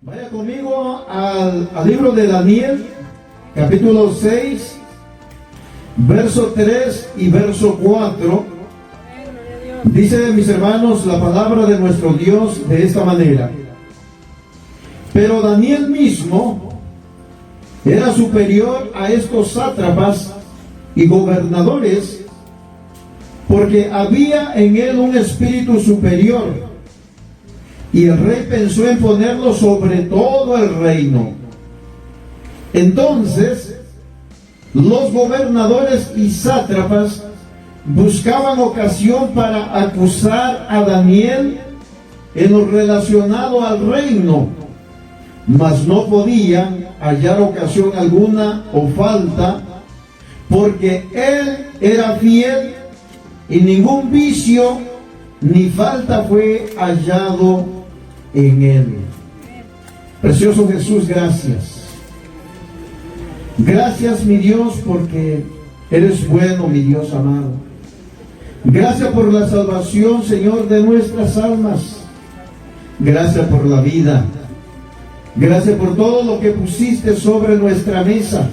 Vaya conmigo al libro de Daniel, capítulo 6, verso 3 y verso 4. Dice, mis hermanos, la palabra de nuestro Dios de esta manera. Pero Daniel mismo era superior a estos sátrapas y gobernadores, porque había en él un espíritu superior. Y el rey pensó en ponerlo sobre todo el reino. Entonces, los gobernadores y sátrapas buscaban ocasión para acusar a Daniel en lo relacionado al reino, mas no podían hallar ocasión alguna o falta, porque él era fiel y ningún vicio ni falta fue hallado en él. Precioso Jesús, gracias. Gracias, mi Dios, porque eres bueno, mi Dios amado. Gracias por la salvación, Señor, de nuestras almas. Gracias por la vida. Gracias por todo lo que pusiste sobre nuestra mesa.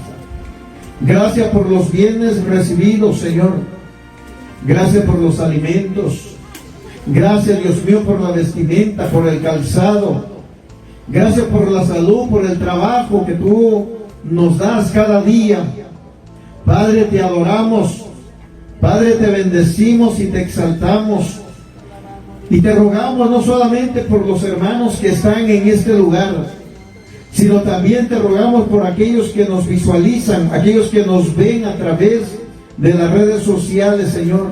Gracias por los bienes recibidos, Señor. Gracias por los alimentos. Gracias, Dios mío, por la vestimenta, por el calzado. Gracias por la salud, por el trabajo que tú nos das cada día. Padre, te adoramos. Padre, te bendecimos y te exaltamos. Y te rogamos no solamente por los hermanos que están en este lugar, sino también te rogamos por aquellos que nos visualizan, aquellos que nos ven a través de las redes sociales, Señor.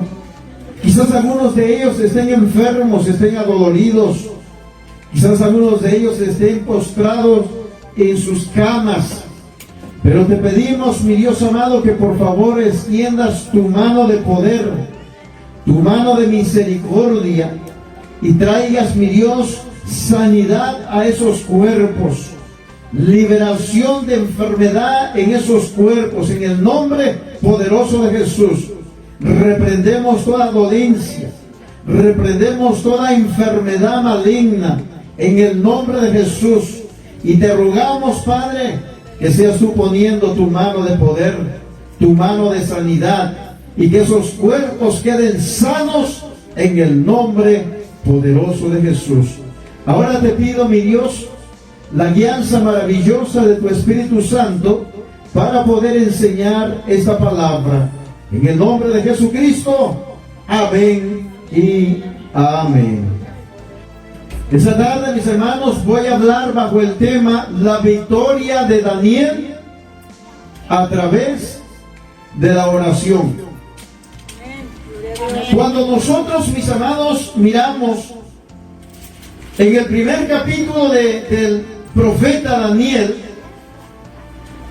Quizás algunos de ellos estén enfermos, estén adoloridos. Quizás algunos de ellos estén postrados en sus camas. Pero te pedimos, mi Dios amado, que por favor extiendas tu mano de poder, tu mano de misericordia, y traigas, mi Dios, sanidad a esos cuerpos, liberación de enfermedad en esos cuerpos, en el nombre poderoso de Jesús. Reprendemos toda dolencia, reprendemos toda enfermedad maligna en el nombre de Jesús, y te rogamos, Padre, que seas tú poniendo tu mano de poder, tu mano de sanidad, y que esos cuerpos queden sanos en el nombre poderoso de Jesús. Ahora te pido, mi Dios, la guianza maravillosa de tu Espíritu Santo para poder enseñar esta palabra. En el nombre de Jesucristo, amén y amén. Esta tarde, mis hermanos, voy a hablar bajo el tema la victoria de Daniel a través de la oración. Cuando nosotros, mis amados, miramos en el primer capítulo del profeta Daniel,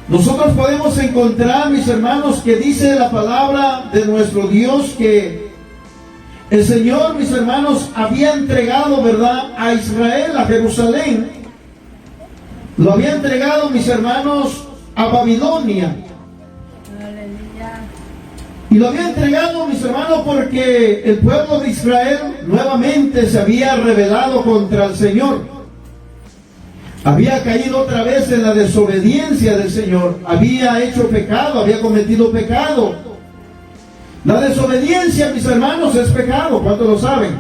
nosotros podemos encontrar, mis hermanos, que dice la palabra de nuestro Dios que el Señor, mis hermanos, había entregado, ¿verdad?, a Israel, a Jerusalén. Lo había entregado, mis hermanos, a Babilonia. Y lo había entregado, mis hermanos, porque el pueblo de Israel nuevamente se había rebelado contra el Señor. Había caído otra vez en la desobediencia del Señor. Había hecho pecado, había cometido pecado. La desobediencia, mis hermanos, es pecado. ¿Cuántos lo saben?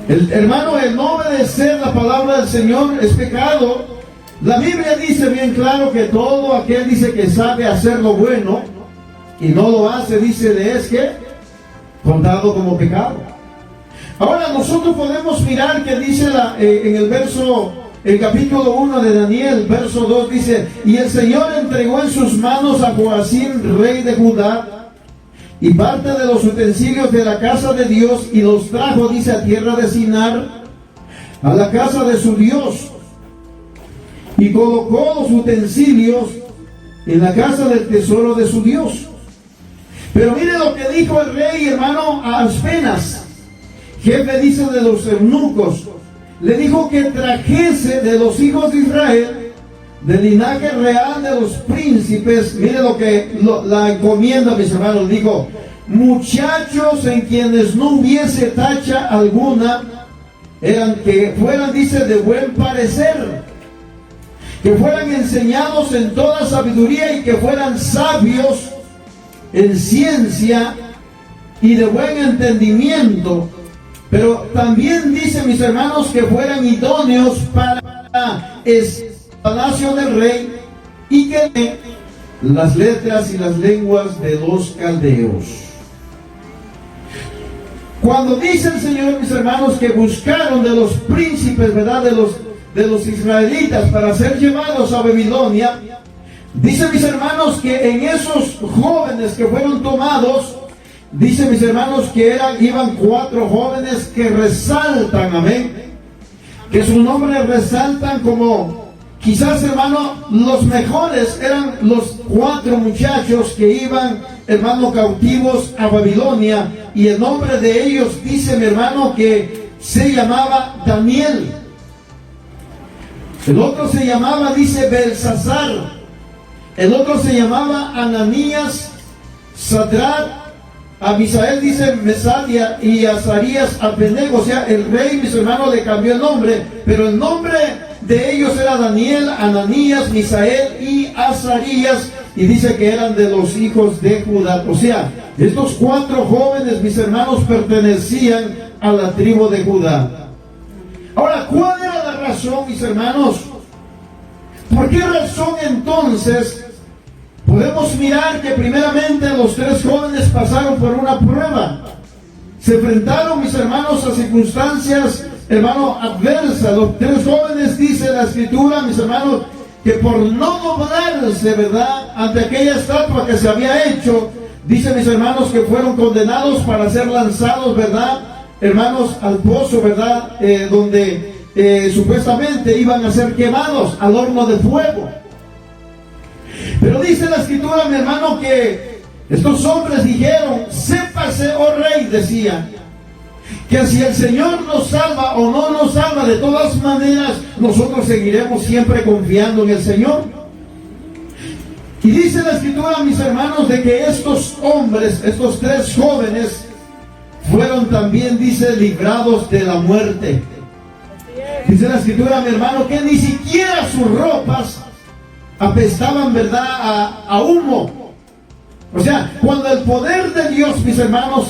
Hermano, el no obedecer la palabra del Señor es pecado. La Biblia dice bien claro que todo aquel dice que sabe hacer lo bueno y no lo hace, dice, le es que contado como pecado. Ahora nosotros podemos mirar que dice en el capítulo 1 de Daniel, verso 2, dice: y el Señor entregó en sus manos a Joacim, rey de Judá, y parte de los utensilios de la casa de Dios, y los trajo, dice, a tierra de Sinar, a la casa de su Dios, y colocó los utensilios en la casa del tesoro de su Dios. Pero mire lo que dijo el rey, hermano, a Aspenas, jefe, dice, de los eunucos. Le dijo que trajese de los hijos de Israel, del linaje real de los príncipes. Mire lo que la encomienda, mis hermanos. Dijo: muchachos en quienes no hubiese tacha alguna, que fueran, dice, de buen parecer, que fueran enseñados en toda sabiduría y que fueran sabios en ciencia y de buen entendimiento. Pero también dice, mis hermanos, que fueran idóneos para el palacio del rey y que las letras y las lenguas de los caldeos. Cuando dice el Señor, mis hermanos, que buscaron de los príncipes, ¿verdad?, de los israelitas para ser llevados a Babilonia, dice, mis hermanos, que en esos jóvenes que fueron tomados, dice, mis hermanos, que iban 4 jóvenes que resaltan, amén, que sus nombres resaltan como, quizás, hermano, los mejores eran los 4 muchachos que iban, hermano, cautivos a Babilonia, y el nombre de ellos, dice, mi hermano, que se llamaba Daniel. El otro se llamaba, dice, Belsasar. El otro se llamaba Ananías, Sadrach, a Misael, dice, Mesadia, y Azarías, Abednego. O sea, el rey, mis hermanos, le cambió el nombre, pero el nombre de ellos era Daniel, Ananías, Misael y Azarías, y dice que eran de los hijos de Judá. O sea, estos 4 jóvenes, mis hermanos, pertenecían a la tribu de Judá. Ahora, ¿cuál era la razón, mis hermanos? ¿Por qué razón entonces podemos mirar que primeramente los 3 jóvenes pasaron por una prueba? Se enfrentaron, mis hermanos, a circunstancias, hermano, adversas. Los 3 jóvenes, dice la Escritura, mis hermanos, que por no doblarse, ¿verdad?, ante aquella estatua que se había hecho, dice, mis hermanos, que fueron condenados para ser lanzados, ¿verdad?, hermanos, al pozo, ¿verdad?, donde supuestamente iban a ser quemados al horno de fuego. Pero dice la Escritura, mi hermano, que estos hombres dijeron: sépase, oh rey, decía, que si el Señor nos salva o no nos salva, de todas maneras nosotros seguiremos siempre confiando en el Señor. Y dice la Escritura, mis hermanos, de que estos hombres, estos 3 jóvenes, fueron también, dice, librados de la muerte. Dice la Escritura, mi hermano, que ni siquiera sus ropas apestaban, ¿verdad?, a humo. O sea, cuando el poder de Dios, mis hermanos,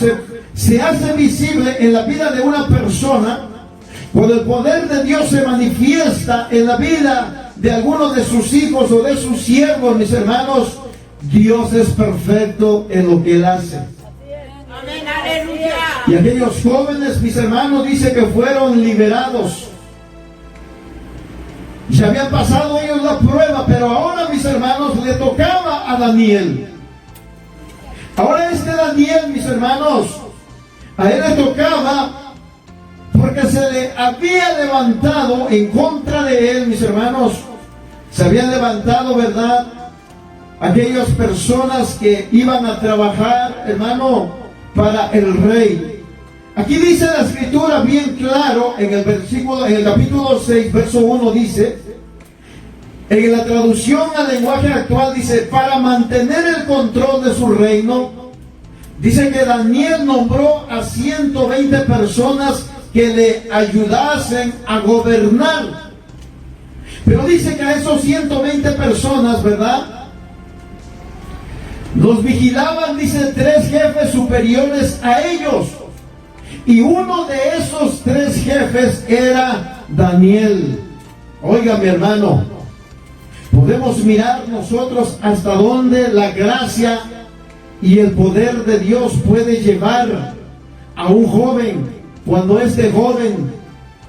se hace visible en la vida de una persona, cuando el poder de Dios se manifiesta en la vida de alguno de sus hijos o de sus siervos, mis hermanos, Dios es perfecto en lo que Él hace. Amén, aleluya. Y aquellos jóvenes, mis hermanos, dice que fueron liberados. Ya habían pasado ellos la prueba, pero ahora, mis hermanos, le tocaba a Daniel. Ahora Daniel, mis hermanos, a él le tocaba, porque se le había levantado en contra de él, mis hermanos, se habían levantado, ¿verdad?, aquellas personas que iban a trabajar, hermano, para el rey. Aquí dice la Escritura bien claro, en el capítulo 6, verso 1 dice, en la traducción al lenguaje actual dice, para mantener el control de su reino, dice que Daniel nombró a 120 personas que le ayudasen a gobernar. Pero dice que a esos 120 personas, ¿verdad?, los vigilaban, dice, 3 jefes superiores a ellos. Y uno de esos 3 jefes era Daniel. Oiga, mi hermano, podemos mirar nosotros hasta dónde la gracia y el poder de Dios puede llevar a un joven cuando este joven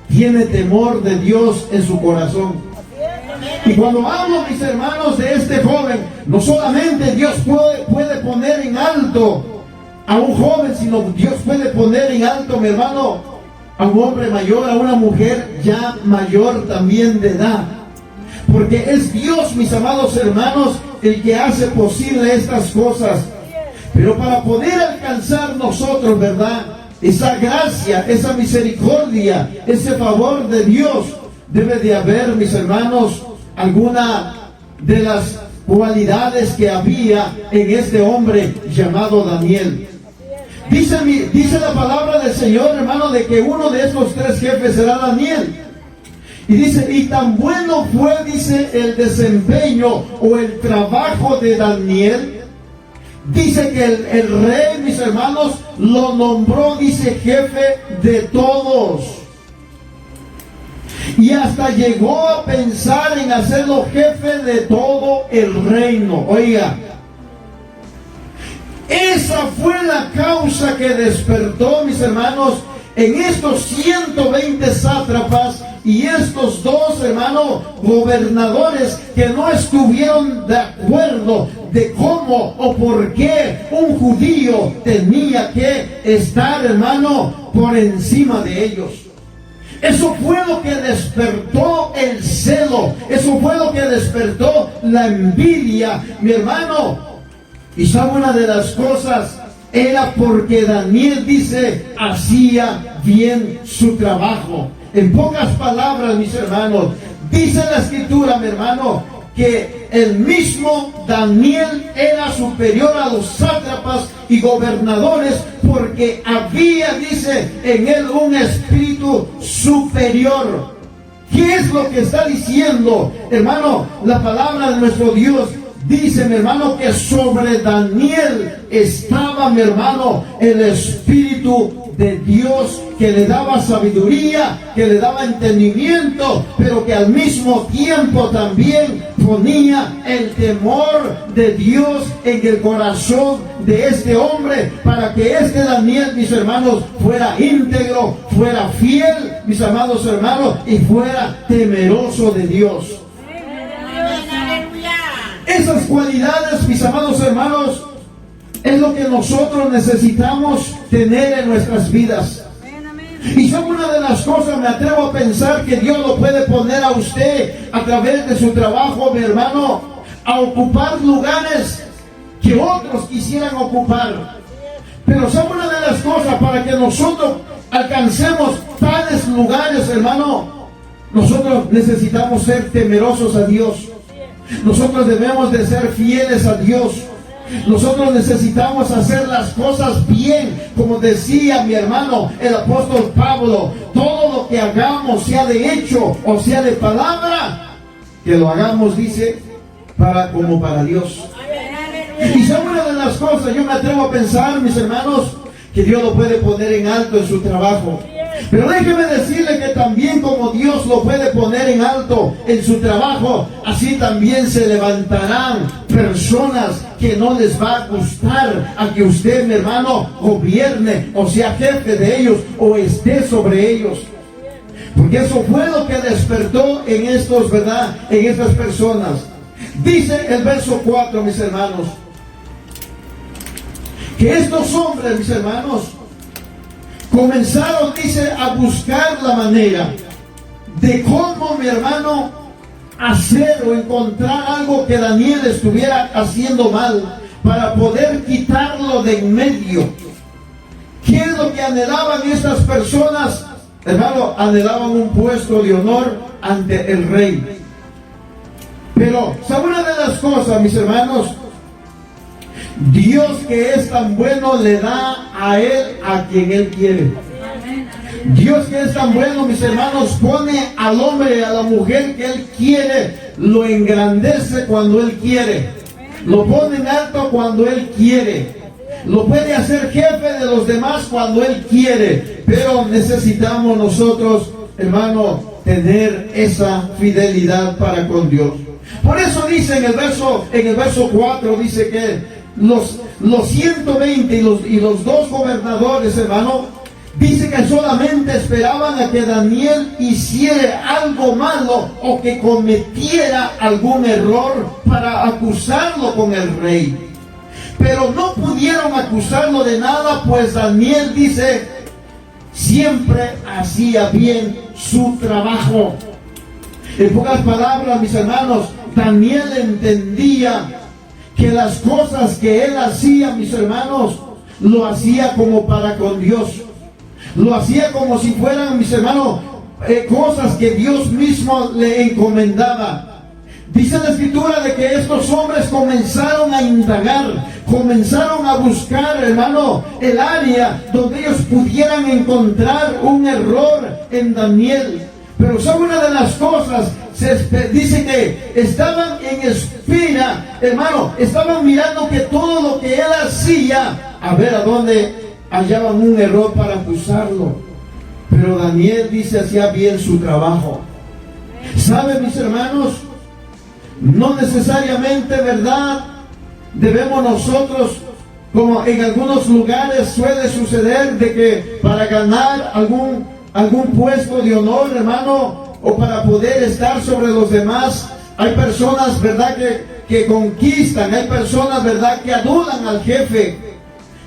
tiene temor de Dios en su corazón. Y cuando hablo, mis hermanos, de este joven, no solamente Dios puede poner en alto a un joven, sino Dios puede poner en alto, mi hermano, a un hombre mayor, a una mujer ya mayor también de edad. Porque es Dios, mis amados hermanos, el que hace posible estas cosas. Pero para poder alcanzar nosotros, ¿verdad?, esa gracia, esa misericordia, ese favor de Dios, debe de haber, mis hermanos, alguna de las cualidades que había en este hombre llamado Daniel. Dice la palabra del Señor, hermano, de que uno de estos tres jefes será Daniel. Y dice, y tan bueno fue, dice, el desempeño o el trabajo de Daniel. Dice que el rey, mis hermanos, lo nombró, dice, jefe de todos. Y hasta llegó a pensar en hacerlo jefe de todo el reino. Oiga, esa fue la causa que despertó, mis hermanos, en estos 120 sátrapas y estos dos, hermanos, gobernadores que no estuvieron de acuerdo de cómo o por qué un judío tenía que estar, hermano, por encima de ellos. Eso fue lo que despertó el celo. Eso fue lo que despertó la envidia, mi hermano. Y sabe, una de las cosas era porque Daniel, dice, hacía bien su trabajo. En pocas palabras, mis hermanos, dice la escritura, mi hermano, que el mismo Daniel era superior a los sátrapas y gobernadores porque había, dice, en él un espíritu superior. ¿Qué es lo que está diciendo, hermano? La palabra de nuestro Dios dice, mi hermano, que sobre Daniel estaba, mi hermano, el Espíritu de Dios, que le daba sabiduría, que le daba entendimiento, pero que al mismo tiempo también ponía el temor de Dios en el corazón de este hombre, para que este Daniel, mis hermanos, fuera íntegro, fuera fiel, mis amados hermanos, y fuera temeroso de Dios. Esas cualidades, mis amados hermanos, es lo que nosotros necesitamos tener en nuestras vidas. Y son una de las cosas, me atrevo a pensar, que Dios lo puede poner a usted a través de su trabajo, mi hermano, a ocupar lugares que otros quisieran ocupar. Pero son una de las cosas para que nosotros alcancemos tales lugares, hermano. Nosotros necesitamos ser temerosos a Dios. Nosotros debemos de ser fieles a Dios. Nosotros necesitamos hacer las cosas bien, como decía mi hermano el apóstol Pablo. Todo lo que hagamos, sea de hecho o sea de palabra, que lo hagamos, dice, como para Dios. Y son una de las cosas, yo me atrevo a pensar, mis hermanos, que Dios lo puede poner en alto en su trabajo. Pero déjeme decirle que también como Dios lo puede poner en alto en su trabajo, así también se levantarán personas que no les va a gustar a que usted, mi hermano, gobierne o sea jefe de ellos o esté sobre ellos. Porque eso fue lo que despertó en estos, ¿verdad? En estas personas. Dice el verso 4, mis hermanos, que estos hombres, mis hermanos, comenzaron, dice, a buscar la manera de cómo, mi hermano, hacer o encontrar algo que Daniel estuviera haciendo mal para poder quitarlo de en medio. ¿Qué es lo que anhelaban estas personas? Hermano, anhelaban un puesto de honor ante el rey. Pero, ¿sabe una de las cosas, mis hermanos? Dios, que es tan bueno, le da a él a quien él quiere. Dios, que es tan bueno, mis hermanos, pone al hombre y a la mujer que él quiere, lo engrandece cuando él quiere, lo pone en alto cuando él quiere, lo puede hacer jefe de los demás cuando él quiere. Pero necesitamos nosotros, hermano, tener esa fidelidad para con Dios. Por eso dice en el verso 4, dice que los 120 y los dos gobernadores, hermano, dice que solamente esperaban a que Daniel hiciera algo malo o que cometiera algún error para acusarlo con el rey. Pero no pudieron acusarlo de nada, pues Daniel, dice, siempre hacía bien su trabajo. En pocas palabras, mis hermanos, Daniel entendía que las cosas que él hacía, mis hermanos, lo hacía como para con Dios. Lo hacía como si fueran, mis hermanos, cosas que Dios mismo le encomendaba. Dice la escritura de que estos hombres comenzaron a indagar, comenzaron a buscar, hermano, el área donde ellos pudieran encontrar un error en Daniel. Pero son una de las cosas, dice que estaban en espera, hermano, estaban mirando que todo lo que él hacía, a ver a dónde hallaban un error para acusarlo. Pero Daniel, dice, hacía bien su trabajo. ¿Saben, mis hermanos? No necesariamente, ¿verdad?, debemos nosotros, como en algunos lugares suele suceder, de que para ganar algún puesto de honor, hermano, o para poder estar sobre los demás, hay personas, ¿verdad?, que conquistan, hay personas, ¿verdad?, que adulan al jefe,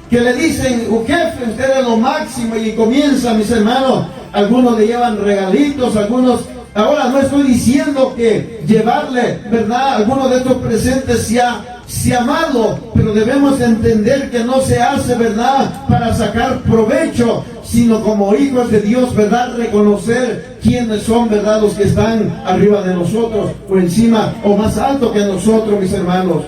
que le dicen: jefe, usted es lo máximo, y comienza, mis hermanos, algunos le llevan regalitos, algunos. Ahora, no estoy diciendo que llevarle, ¿verdad?, alguno de estos presentes sea malo, pero debemos entender que no se hace, ¿verdad?, para sacar provecho, sino como hijos de Dios, ¿verdad?, reconocer quiénes son, ¿verdad?, los que están arriba de nosotros, o encima, o más alto que nosotros, mis hermanos.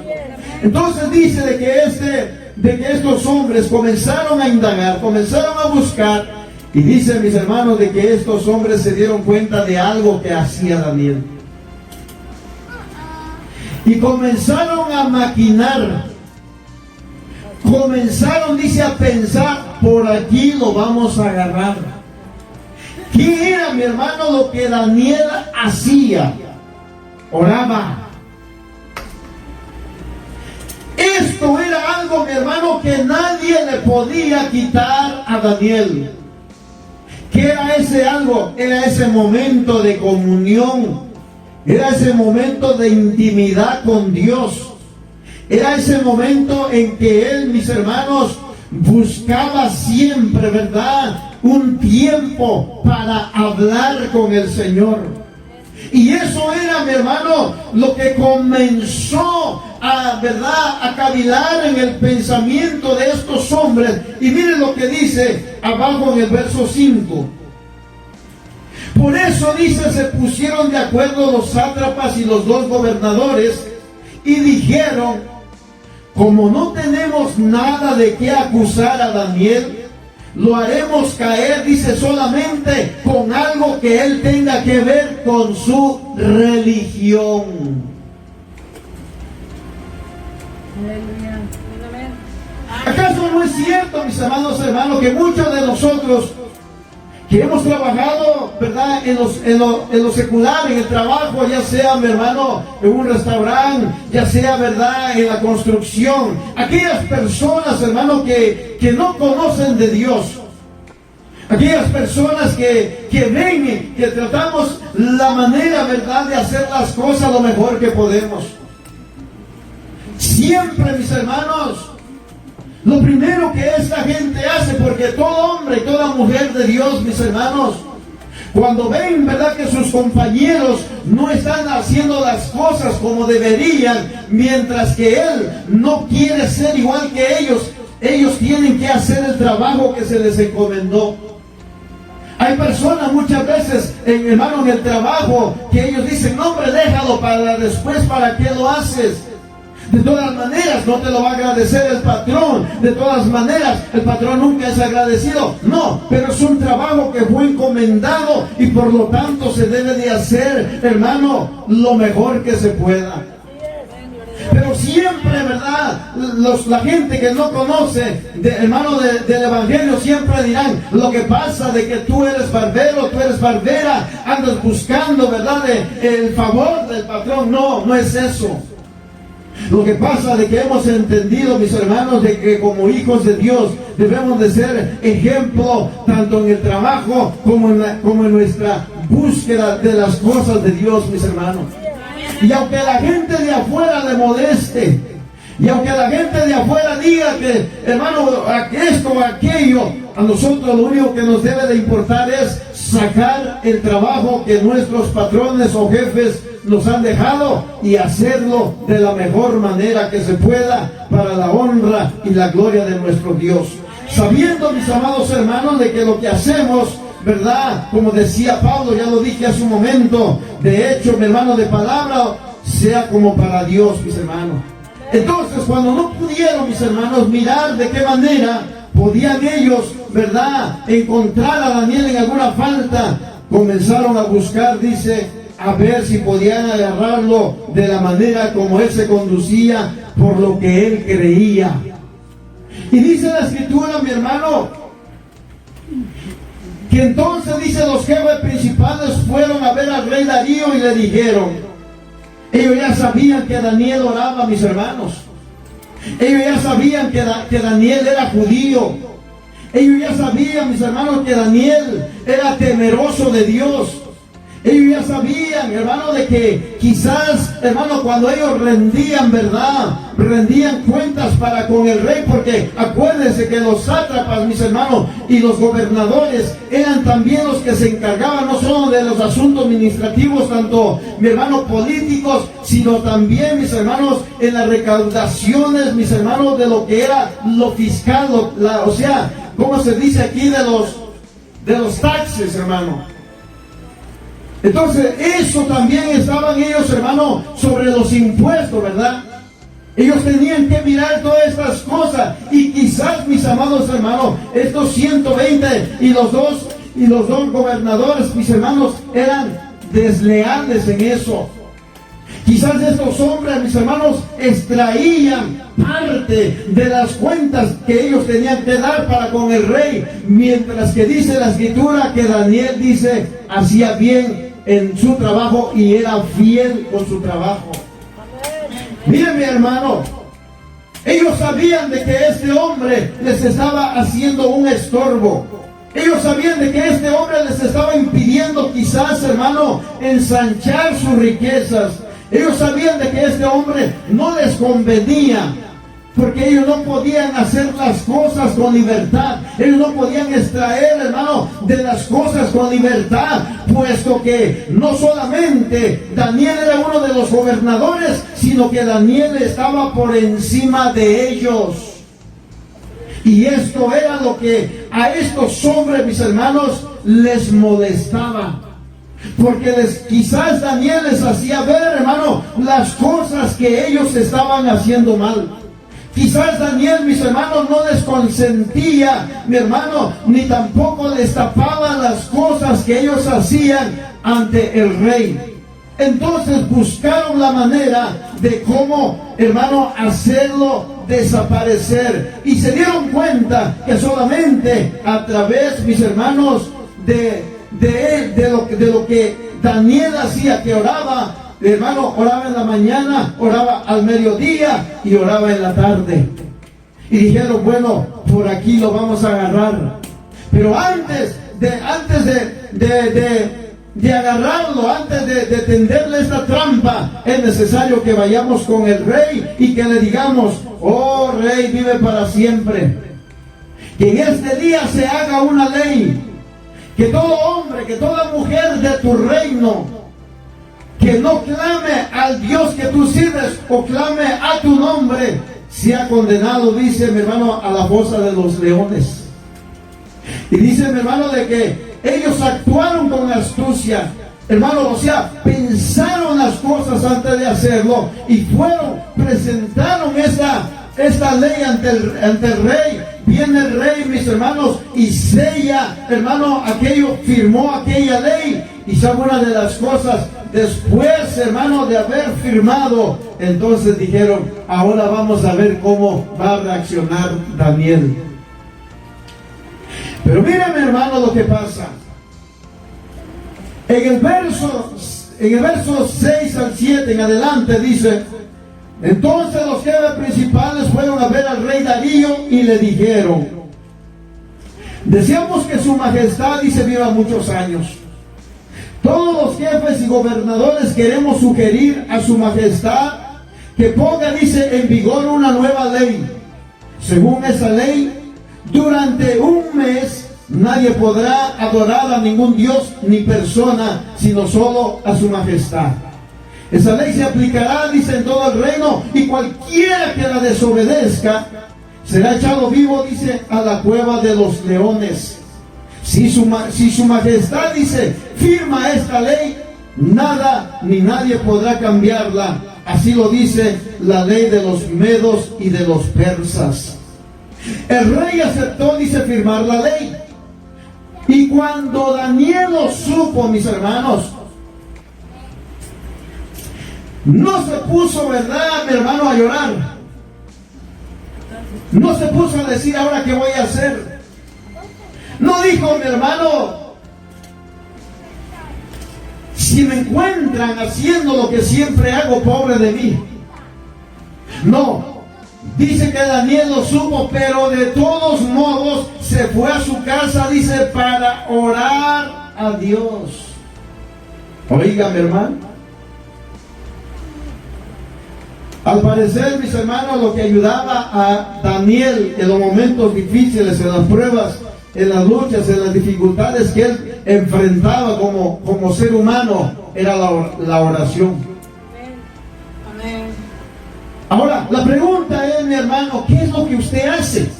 Entonces dice de que estos hombres comenzaron a indagar, comenzaron a buscar. Y dice, mis hermanos, de que estos hombres se dieron cuenta de algo que hacía Daniel. Y comenzaron a maquinar. Comenzaron, dice, a pensar: por aquí lo vamos a agarrar. ¿Qué era, mi hermano, lo que Daniel hacía? Oraba. Esto era algo, mi hermano, que nadie le podía quitar a Daniel. ¿Qué era ese algo? Era ese momento de comunión, era ese momento de intimidad con Dios, era ese momento en que él, mis hermanos, buscaba siempre, ¿verdad?, un tiempo para hablar con el Señor. Y eso era, mi hermano, lo que comenzó a cavilar en el pensamiento de estos hombres. Y miren lo que dice abajo en el verso 5. Por eso, dice, se pusieron de acuerdo los sátrapas y los dos gobernadores y dijeron: como no tenemos nada de qué acusar a Daniel, lo haremos caer, dice, solamente con algo que él tenga que ver con su religión. ¿Acaso no es cierto, mis amados hermanos, que muchos de nosotros que hemos trabajado, ¿verdad?, en lo secular, en el trabajo, ya sea, mi hermano, en un restaurante, ya sea, ¿verdad?, en la construcción, aquellas personas, hermano, que no conocen de Dios, aquellas personas que ven que tratamos la manera, ¿verdad?, de hacer las cosas lo mejor que podemos. Siempre, mis hermanos, lo primero que esta gente hace, porque todo hombre y toda mujer de Dios, mis hermanos, cuando ven, ¿verdad?, que sus compañeros no están haciendo las cosas como deberían, mientras que él no quiere ser igual que ellos tienen que hacer el trabajo que se les encomendó. Hay personas muchas veces, hermano, en el trabajo, que ellos dicen: no, hombre, déjalo para después, ¿para qué lo haces? De todas maneras no te lo va a agradecer el patrón, de todas maneras el patrón nunca es agradecido. No, pero es un trabajo que fue encomendado y por lo tanto se debe de hacer, hermano, lo mejor que se pueda. Pero siempre, ¿verdad?, la gente que no conoce, hermano, del evangelio, siempre dirán: lo que pasa de que tú eres barbero, tú eres barbera, andas buscando, ¿verdad?, el favor del patrón. No, no es eso. Lo que pasa de que hemos entendido, mis hermanos, de que como hijos de Dios debemos de ser ejemplo tanto en el trabajo como en nuestra búsqueda de las cosas de Dios, mis hermanos. Y aunque la gente de afuera le moleste, y aunque la gente de afuera diga que, hermano, esto o aquello, a nosotros lo único que nos debe de importar es sacar el trabajo que nuestros patrones o jefes nos han dejado y hacerlo de la mejor manera que se pueda para la honra y la gloria de nuestro Dios. Sabiendo, mis amados hermanos, de que lo que hacemos, ¿verdad?, como decía Pablo, ya lo dije hace un momento, de hecho, mi hermano, de palabra, sea como para Dios, mis hermanos. Entonces, cuando no pudieron, mis hermanos, mirar de qué manera podían ellos, ¿verdad?, encontrar a Daniel en alguna falta, comenzaron a buscar, dice, a ver si podían agarrarlo de la manera como él se conducía, por lo que él creía. Y dice la escritura, mi hermano, que entonces, dice, los jefes principales fueron a ver al rey Darío y le dijeron, ellos ya sabían que Daniel oraba, mis hermanos. Ellos ya sabían que Daniel era judío. Ellos ya sabían, mis hermanos, que Daniel era temeroso de Dios. Ellos ya sabían, hermano, de que quizás, hermano, cuando ellos rendían, ¿verdad?, rendían cuentas para con el rey, porque acuérdense que los sátrapas, mis hermanos, y los gobernadores eran también los que se encargaban no solo de los asuntos administrativos, tanto, mi hermano, políticos, sino también, mis hermanos, en las recaudaciones, mis hermanos, de lo que era lo fiscal, o sea, ¿cómo se dice aquí? De los taxes, hermano. Entonces, eso también estaban ellos, hermano, sobre los impuestos, ¿verdad? Ellos tenían que mirar todas estas cosas. Y quizás, mis amados hermanos, estos 120 y los dos gobernadores, mis hermanos, eran desleales en eso. Quizás estos hombres, mis hermanos, extraían parte de las cuentas que ellos tenían que dar para con el rey, mientras que dice la escritura que Daniel, dice, hacía bien en su trabajo y era fiel con su trabajo. Miren, mi hermano, ellos sabían de que este hombre les estaba haciendo un estorbo. Ellos sabían de que este hombre les estaba impidiendo quizás, hermano, ensanchar sus riquezas. Ellos sabían de que este hombre no les convenía, porque ellos no podían hacer las cosas con libertad. Ellos no podían extraer, hermano, de las cosas con libertad, puesto que no solamente Daniel era uno de los gobernadores, sino que Daniel estaba por encima de ellos. Y esto era lo que a estos hombres, mis hermanos, les molestaba. Porque quizás Daniel les hacía ver, hermano, las cosas que ellos estaban haciendo mal. Quizás Daniel, mis hermanos, no les consentía, mi hermano, ni tampoco les tapaba las cosas que ellos hacían ante el rey. Entonces buscaron la manera de cómo, hermano, hacerlo desaparecer. Y se dieron cuenta que solamente a través, mis hermanos, de lo que Daniel hacía, que oraba, hermano, oraba en la mañana, oraba al mediodía y oraba en la tarde. Y dijeron, bueno, por aquí lo vamos a agarrar. Pero antes de agarrarlo, antes de tenderle esta trampa, es necesario que vayamos con el rey y que le digamos, oh rey, vive para siempre. Que en este día se haga una ley, que todo hombre, que toda mujer de tu reino, que no clame al Dios que tú sirves o clame a tu nombre, sea condenado, dice mi hermano, a la fosa de los leones. Y dice mi hermano de que ellos actuaron con astucia, hermano, o sea, pensaron las cosas antes de hacerlo y presentaron esta ley ante el rey. Viene el rey, mis hermanos, y sella, hermano, firmó aquella ley. Y sabe una de las cosas, después, hermano, de haber firmado, entonces dijeron, ahora vamos a ver cómo va a reaccionar Daniel. Pero mírame, hermano, lo que pasa. En el verso 6 al 7 en adelante dice, entonces los jefes principales fueron a ver al rey Darío y le dijeron, deseamos que su majestad, dice, viva muchos años. Todos los jefes y gobernadores queremos sugerir a su majestad que ponga, dice, en vigor una nueva ley. Según esa ley, durante un mes nadie podrá adorar a ningún dios ni persona, sino solo a su majestad. Esa ley se aplicará, dice, en todo el reino, y cualquiera que la desobedezca será echado vivo, dice, a la cueva de los leones. Si su majestad, dice, firma esta ley, nada ni nadie podrá cambiarla, Así lo dice la ley de los medos y de los persas. El rey aceptó, dice, firmar la ley. Y cuando Daniel lo supo, mis hermanos, no se puso, ¿verdad, mi hermano, a llorar? No se puso a decir, ¿ahora qué voy a hacer? No dijo, mi hermano, si me encuentran haciendo lo que siempre hago, pobre de mí. No. Dice que Daniel lo supo, pero de todos modos se fue a su casa, dice, para orar a Dios. Oiga, mi hermano. Al parecer, mis hermanos, lo que ayudaba a Daniel en los momentos difíciles, en las pruebas, en las luchas, en las dificultades que él enfrentaba como ser humano, era la oración. Amén. Ahora, la pregunta es, mi hermano, ¿qué es lo que usted hace?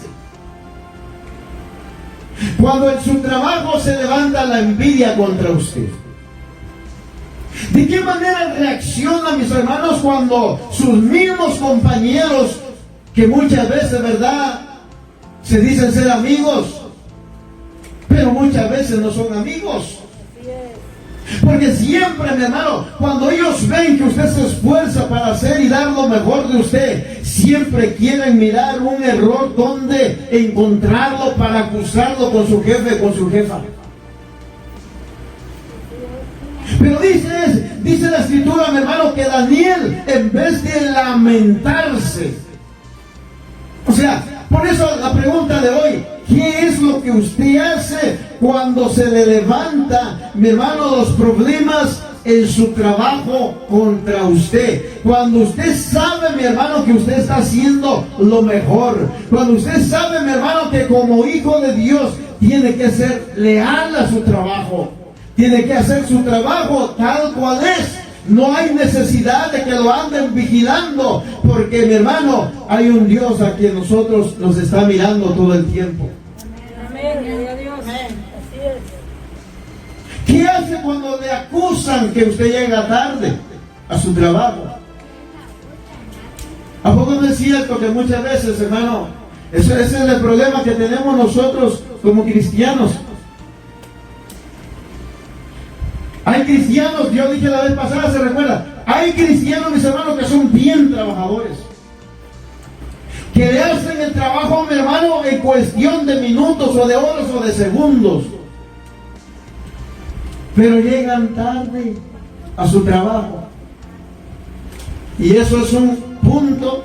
Cuando en su trabajo se levanta la envidia contra usted. ¿De qué manera reacciona, mis hermanos, cuando sus mismos compañeros, que muchas veces, ¿verdad?, se dicen ser amigos, pero muchas veces no son amigos? Porque siempre, mi hermano, cuando ellos ven que usted se esfuerza para hacer y dar lo mejor de usted, siempre quieren mirar un error donde encontrarlo para acusarlo con su jefe, con su jefa. Pero dice la escritura, mi hermano, que Daniel, en vez de lamentarse, o sea, por eso la pregunta de hoy, ¿qué es lo que usted hace cuando se le levanta, mi hermano, los problemas en su trabajo contra usted? Cuando usted sabe, mi hermano, que usted está haciendo lo mejor. Cuando usted sabe, mi hermano, que como hijo de Dios tiene que ser leal a su trabajo. Tiene que hacer su trabajo tal cual es. No hay necesidad de que lo anden vigilando, porque, mi hermano, hay un Dios a quien nosotros nos está mirando todo el tiempo. Amén. Dios. Así es. ¿Qué hace cuando le acusan que usted llega tarde a su trabajo? ¿A poco no es cierto que muchas veces, hermano, ese es el problema que tenemos nosotros como cristianos? Hay cristianos, yo dije la vez pasada, se recuerda, hay cristianos, mis hermanos, que son bien trabajadores, que le hacen el trabajo, mi hermano, en cuestión de minutos o de horas o de segundos, pero llegan tarde a su trabajo. Y eso es un punto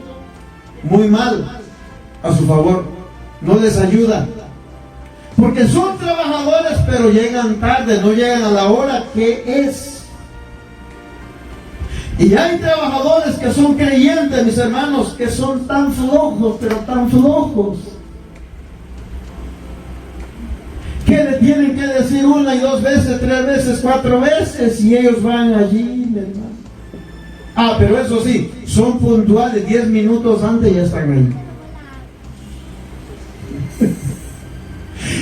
muy mal a su favor, no les ayuda. Porque son trabajadores, pero llegan tarde, no llegan a la hora que es. Y hay trabajadores que son creyentes, mis hermanos, que son tan flojos, pero tan flojos, que le tienen que decir una y dos veces, tres veces, cuatro veces, y ellos van allí, mi hermano. Pero eso sí, son puntuales, 10 minutos antes ya están ahí.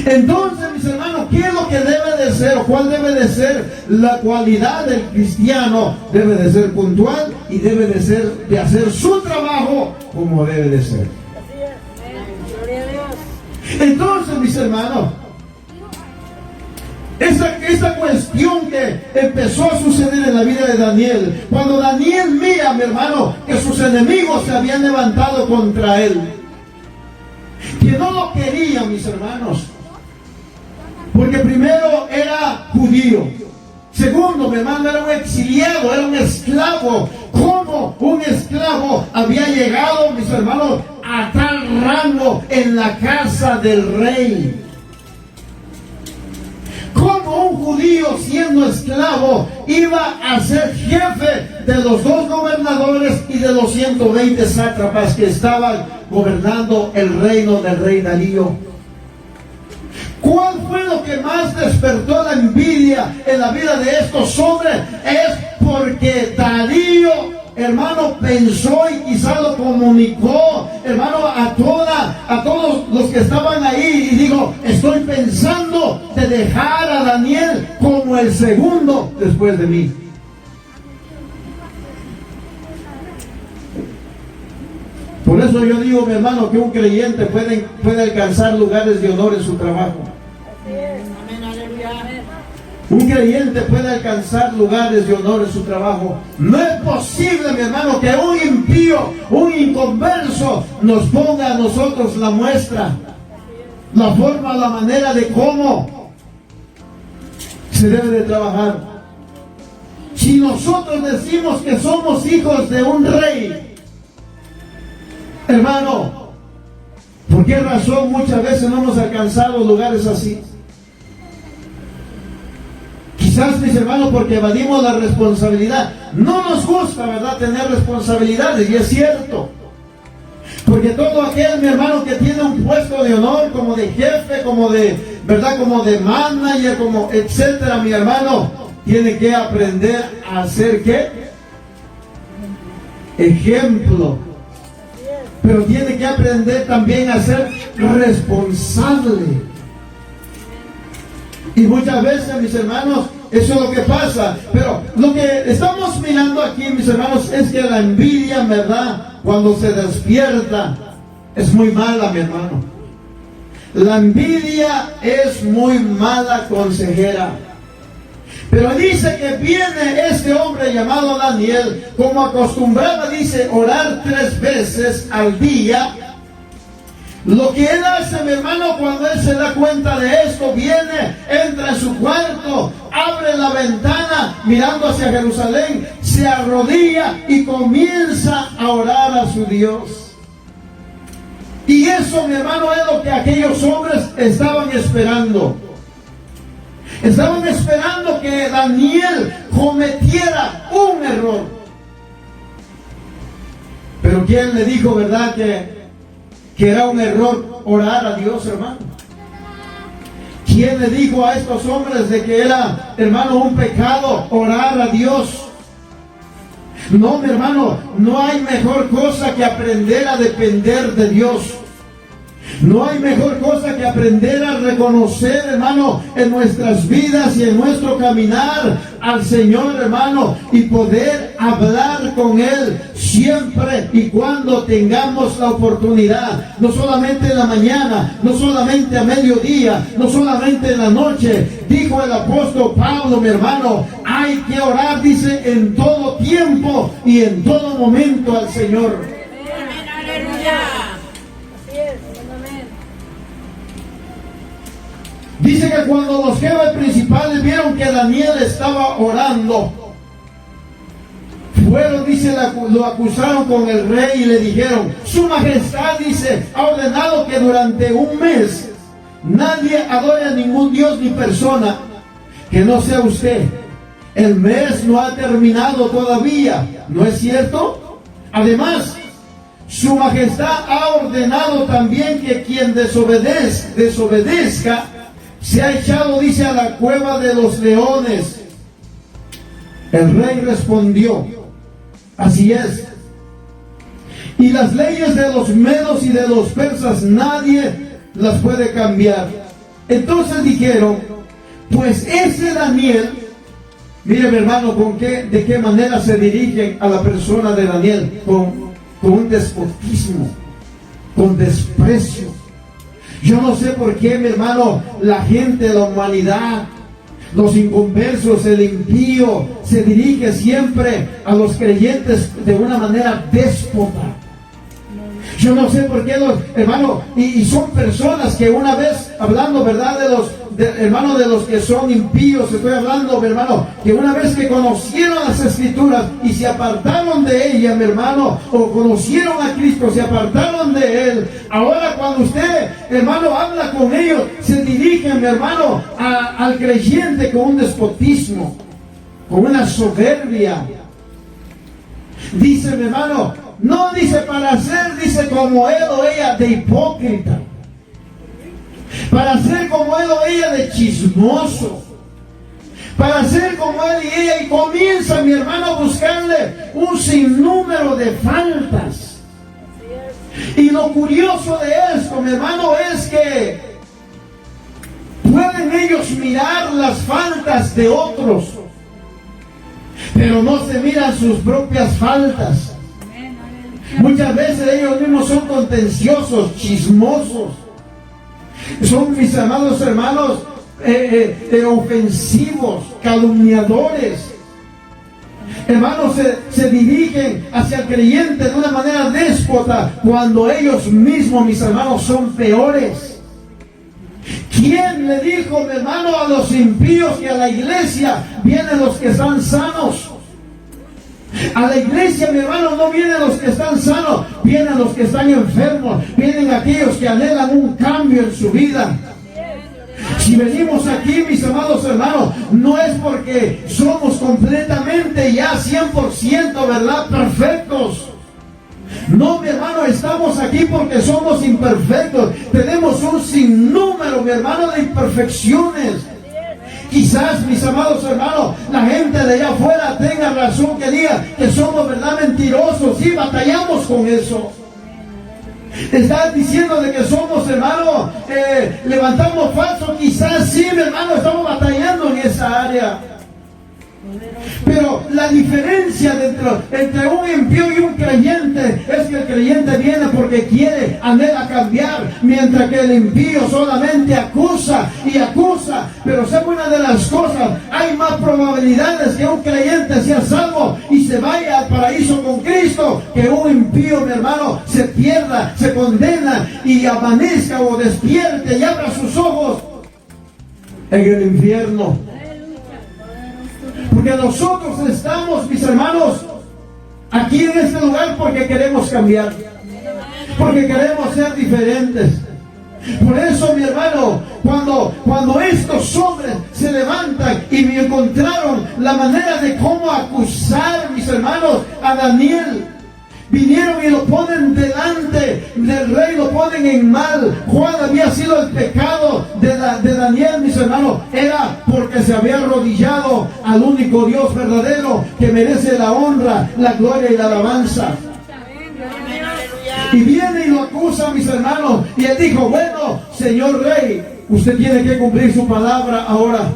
Entonces, mis hermanos, ¿qué es lo que debe de ser o cuál debe de ser la cualidad del cristiano? Debe de ser puntual y debe de hacer su trabajo como debe de ser. Así es. Gloria a Dios. Entonces, mis hermanos, esa cuestión que empezó a suceder en la vida de Daniel, cuando Daniel mira, mi hermano, que sus enemigos se habían levantado contra él, que no lo querían, mis hermanos, porque primero era judío, segundo, mi hermano, era un exiliado, era un esclavo. ¿Cómo un esclavo había llegado, mis hermanos, a tal rango en la casa del rey? ¿Cómo un judío, siendo esclavo, iba a ser jefe de los 2 gobernadores y de los 120 sátrapas que estaban gobernando el reino del rey Darío? ¿Cuál fue lo que más despertó la envidia en la vida de estos hombres? Es porque Darío, hermano, pensó y quizá lo comunicó, hermano, a todos los que estaban ahí, y digo, estoy pensando de dejar a Daniel como el segundo después de mí. Por eso yo digo, mi hermano, que un creyente puede alcanzar lugares de honor en su trabajo. Así es. Amén, aleluya. Amén. Un creyente puede alcanzar lugares de honor en su trabajo. No es posible, mi hermano, que un impío, un inconverso, nos ponga a nosotros la muestra, la forma, la manera de cómo se debe de trabajar. Si nosotros decimos que somos hijos de un rey, hermano, ¿por qué razón muchas veces no hemos alcanzado lugares así? Quizás, mis hermanos, porque evadimos la responsabilidad. No nos gusta, ¿verdad?, tener responsabilidades, y es cierto. Porque todo aquel, mi hermano, que tiene un puesto de honor, como de jefe, como de, ¿verdad?, como de manager, como etcétera, mi hermano, tiene que aprender a ser, ¿qué? Ejemplo. Pero tiene que aprender también a ser responsable. Y muchas veces, mis hermanos, eso es lo que pasa. Pero lo que estamos mirando aquí, mis hermanos, es que la envidia, ¿verdad?, cuando se despierta, es muy mala, mi hermano. La envidia es muy mala consejera. Pero dice que viene este hombre llamado Daniel, como acostumbraba, dice, orar 3 veces al día. Lo que él hace, mi hermano, cuando él se da cuenta de esto, viene, entra en su cuarto, abre la ventana mirando hacia Jerusalén, se arrodilla y comienza a orar a su Dios. Y eso, mi hermano, es lo que aquellos hombres estaban esperando. Estaban esperando que Daniel cometiera un error. Pero ¿quién le dijo, verdad, que era un error orar a Dios, hermano? ¿Quién le dijo a estos hombres de que era, hermano, un pecado orar a Dios? No, mi hermano, no hay mejor cosa que aprender a depender de Dios. No hay mejor cosa que aprender a reconocer, hermano, en nuestras vidas y en nuestro caminar al Señor, hermano, y poder hablar con Él siempre y cuando tengamos la oportunidad. No solamente en la mañana, no solamente a mediodía, no solamente en la noche. Dijo el apóstol Pablo, mi hermano, hay que orar, dice, en todo tiempo y en todo momento al Señor. Amén, aleluya. Así es. Amén. Dice que cuando los jefes principales vieron que Daniel estaba orando, fueron, dice, lo acusaron con el rey y le dijeron: Su Majestad, dice, ha ordenado que durante un mes nadie adore a ningún dios ni persona que no sea usted. El mes no ha terminado todavía, ¿no es cierto? Además, Su Majestad ha ordenado también que quien desobedezca se ha echado, dice, a la cueva de los leones. El rey respondió: así es. Y las leyes de los medos y de los persas nadie las puede cambiar. Entonces dijeron: pues ese Daniel, mire, mi hermano, de qué manera se dirigen a la persona de Daniel, con un despotismo, con desprecio. Yo no sé por qué, mi hermano, la gente, la humanidad, los inconversos, el impío, se dirige siempre a los creyentes de una manera déspota. Yo no sé por qué los hermanos, y son personas que una vez, hablando, ¿verdad?, hermano, de los que son impíos, estoy hablando, mi hermano, que una vez que conocieron las Escrituras y se apartaron de ellas, mi hermano, o conocieron a Cristo, se apartaron de Él, ahora cuando usted, hermano, habla con ellos, se dirigen, mi hermano, al creyente con un despotismo, con una soberbia. Dice, mi hermano, no dice para ser, dice, como él o ella de hipócrita, para ser como él o ella de chismoso, para ser como él y ella, y comienza, mi hermano, a buscarle un sinnúmero de faltas. Y lo curioso de esto, mi hermano, es que pueden ellos mirar las faltas de otros, pero no se miran sus propias faltas. Muchas veces ellos mismos son contenciosos, chismosos. Son, mis amados hermanos, ofensivos, calumniadores. Hermanos, se dirigen hacia el creyente de una manera déspota cuando ellos mismos, mis hermanos, son peores. ¿Quién le dijo, mi hermano, a los impíos que a la iglesia vienen los que están sanos? A la iglesia, mi hermano, no vienen los que están sanos, vienen los que están enfermos, vienen aquellos que anhelan un cambio en su vida. Si venimos aquí, mis amados hermanos, no es porque somos completamente ya 100%, ¿verdad?, perfectos. No, mi hermano, estamos aquí porque somos imperfectos. Tenemos un sinnúmero, mi hermano, de imperfecciones. Quizás, mis amados hermanos, la gente de allá afuera tenga razón que diga que somos, ¿verdad?, mentirosos. Sí, batallamos con eso. Estás diciendo de que somos, hermano, levantamos falso. Quizás sí, mi hermano, estamos batallando en esa área. Pero la diferencia entre un impío y un creyente es que el creyente viene porque quiere, anhela cambiar, mientras que el impío solamente acusa y acusa. Pero sabe una de las cosas, hay más probabilidades que un creyente sea salvo y se vaya al paraíso con Cristo, que un impío, mi hermano, se pierda, se condena y amanezca o despierte y abra sus ojos en el infierno. Porque nosotros estamos, mis hermanos, aquí en este lugar porque queremos cambiar, porque queremos ser diferentes. Por eso, mi hermano, cuando estos hombres se levantan y me encontraron la manera de cómo acusar, mis hermanos, a Daniel, vinieron y lo ponen delante del rey, lo ponen en mal. ¿Cuál había sido el pecado de Daniel, mis hermanos? Era porque se había arrodillado al único Dios verdadero que merece la honra, la gloria y la alabanza. Y viene y lo acusa, mis hermanos, y él dijo: bueno, señor rey, usted tiene que cumplir su palabra ahora.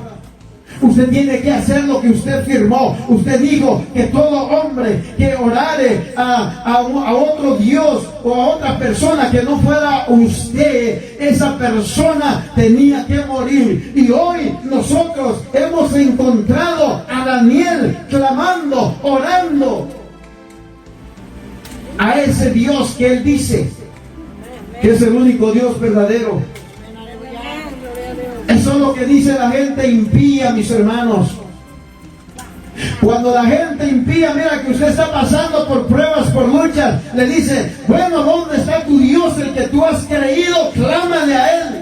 Usted tiene que hacer lo que usted firmó. Usted dijo que todo hombre que orare a otro Dios o a otra persona que no fuera usted, esa persona tenía que morir. Y hoy nosotros hemos encontrado a Daniel clamando, orando a ese Dios que él dice que es el único Dios verdadero. Eso es lo que dice la gente impía, mis hermanos. Cuando la gente impía mira que usted está pasando por pruebas, por luchas, le dice: bueno, ¿dónde está tu Dios, el que tú has creído? Clámale a Él.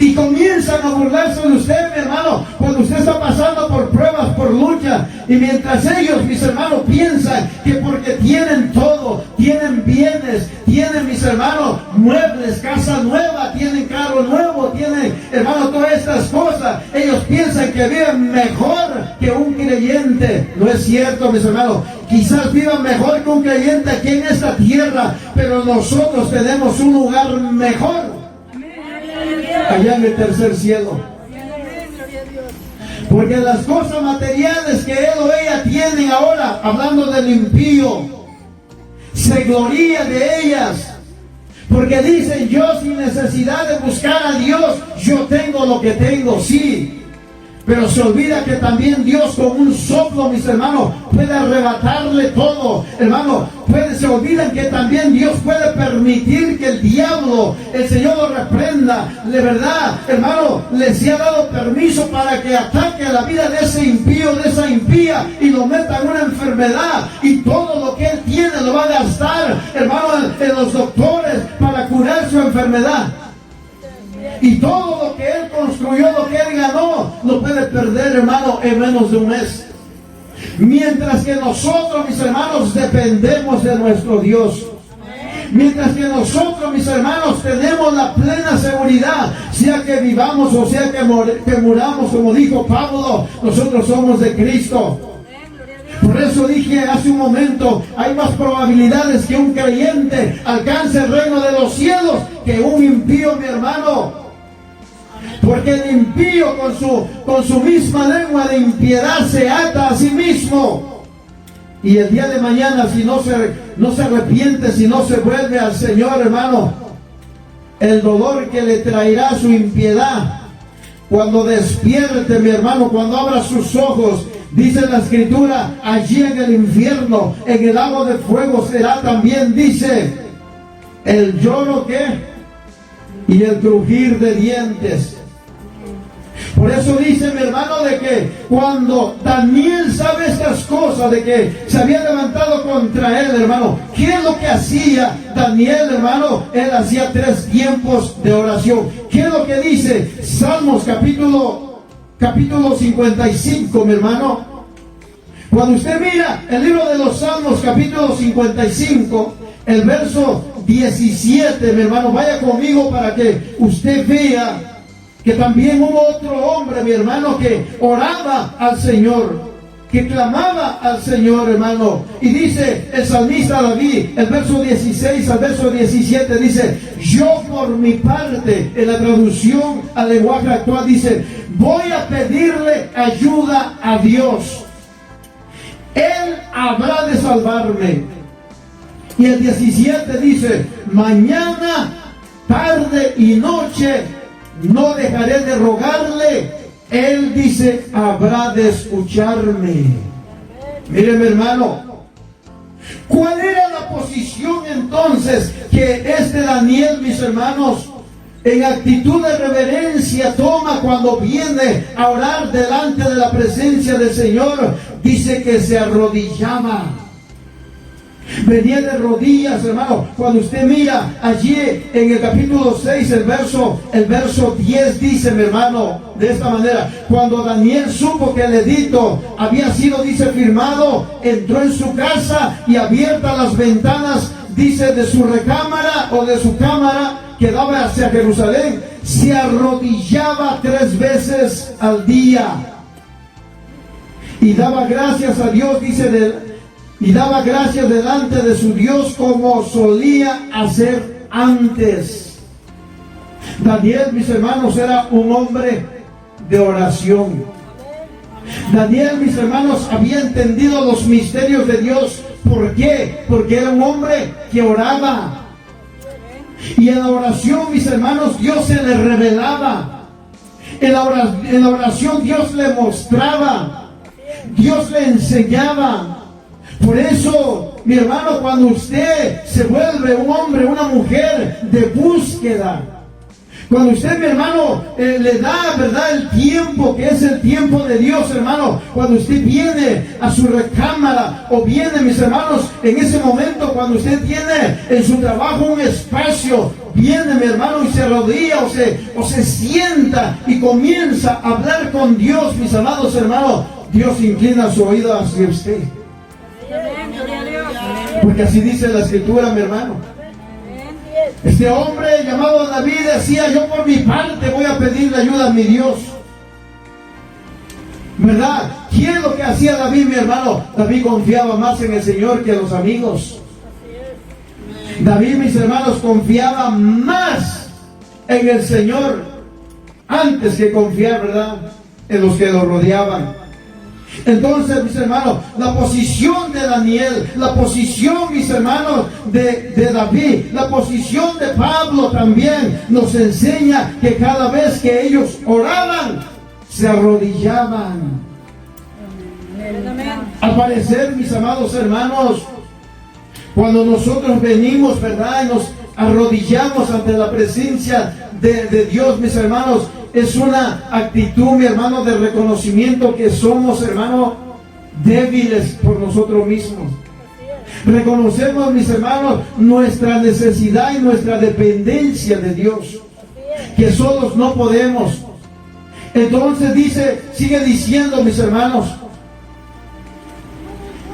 Y comienzan a burlarse de usted, mi hermano, cuando usted está pasando por pruebas, por luchas. Y mientras ellos, mis hermanos, piensan que porque tienen todo, tienen bienes, tienen, mis hermanos, muebles, casa nueva, tienen carro nuevo, tienen, hermano, todas estas cosas, ellos piensan que viven mejor que un creyente. No es cierto, mis hermanos. Quizás vivan mejor que un creyente aquí en esta tierra, pero nosotros tenemos un lugar mejor allá en el tercer cielo. Porque las cosas materiales que él o ella tienen ahora, hablando del impío, se gloría de ellas. Porque dicen: yo sin necesidad de buscar a Dios, yo tengo lo que tengo, sí. Pero se olvida que también Dios con un soplo, mis hermanos, puede arrebatarle todo. Hermano, se olvidan que también Dios puede permitir que el diablo, el Señor lo reprenda. De verdad, hermano, les ha dado permiso para que ataque a la vida de ese impío, de esa impía, y lo meta en una enfermedad. Y todo lo que él tiene lo va a gastar, hermano, en los doctores para curar su enfermedad. Y todo lo que él construyó, lo que él ganó, lo puede perder, hermano, en menos de un mes. Mientras que nosotros, mis hermanos, dependemos de nuestro Dios. Mientras que nosotros, mis hermanos, tenemos la plena seguridad, sea que vivamos o sea que muramos, como dijo Pablo, nosotros somos de Cristo. Por eso dije hace un momento, hay más probabilidades que un creyente alcance el reino de los cielos que un impío, mi hermano. Porque el impío con su misma lengua de impiedad se ata a sí mismo. Y el día de mañana, si no se arrepiente, si no se vuelve al Señor, hermano, el dolor que le traerá su impiedad, cuando despierte, mi hermano, cuando abra sus ojos, dice la Escritura, allí en el infierno, en el lago de fuego será también, dice, el lloro que y el crujir de dientes. Por eso dice, mi hermano, de que cuando Daniel sabe estas cosas, de que se había levantado contra él, hermano, ¿qué es lo que hacía Daniel, hermano? Él hacía 3 tiempos de oración. ¿Qué es lo que dice? Salmos capítulo 55, mi hermano. Cuando usted mira el libro de los Salmos, capítulo 55, el verso 17, mi hermano, vaya conmigo para que usted vea que también hubo otro hombre, mi hermano, que oraba al Señor, que clamaba al Señor, hermano. Y dice el salmista David, el verso 16 al verso 17, dice, yo por mi parte, en la traducción al lenguaje actual, dice, voy a pedirle ayuda a Dios. Él habrá de salvarme. Y el 17 dice, mañana, tarde y noche, no dejaré de rogarle. Él dice, habrá de escucharme. Mire, mi hermano, ¿cuál era la posición entonces que este Daniel, mis hermanos, en actitud de reverencia toma cuando viene a orar delante de la presencia del Señor? Dice que se arrodillaba. Venía de rodillas, hermano. Cuando usted mira allí en el capítulo 6, el verso 10 dice, mi hermano, de esta manera, cuando Daniel supo que el edicto había sido, dice, firmado, entró en su casa y abiertas las ventanas, dice, de su recámara o de su cámara que daba hacia Jerusalén, se arrodillaba 3 veces al día y daba gracias a Dios, dice, y daba gracias delante de su Dios como solía hacer antes. Daniel, mis hermanos, era un hombre de oración. Daniel, mis hermanos, había entendido los misterios de Dios. ¿Por qué? Porque era un hombre que oraba. Y en la oración, mis hermanos, Dios se le revelaba. En la oración Dios le mostraba. Dios le enseñaba. Por eso, mi hermano, cuando usted se vuelve un hombre, una mujer de búsqueda, cuando usted, mi hermano, le da, ¿verdad?, el tiempo que es el tiempo de Dios, hermano, cuando usted viene a su recámara o viene, mis hermanos, en ese momento cuando usted tiene en su trabajo un espacio, viene, mi hermano, y se arrodilla o se sienta y comienza a hablar con Dios, mis amados hermanos, Dios inclina su oído hacia usted. Porque así dice la Escritura, mi hermano. Este hombre llamado David decía, yo por mi parte voy a pedirle ayuda a mi Dios. ¿Verdad? ¿Quién es lo que hacía David, mi hermano? David confiaba más en el Señor que en los amigos. David, mis hermanos, confiaba más en el Señor antes que confiar, ¿verdad?, en los que lo rodeaban. Entonces, mis hermanos, la posición de Daniel, la posición, mis hermanos, de David, la posición de Pablo también nos enseña que cada vez que ellos oraban, se arrodillaban. Al parecer, mis amados hermanos, cuando nosotros venimos, ¿verdad?, y nos arrodillamos ante la presencia de Dios, mis hermanos, es una actitud, mi hermano, de reconocimiento que somos, hermano, débiles por nosotros mismos. Reconocemos, mis hermanos, nuestra necesidad y nuestra dependencia de Dios, que solos no podemos. Entonces sigue diciendo, mis hermanos,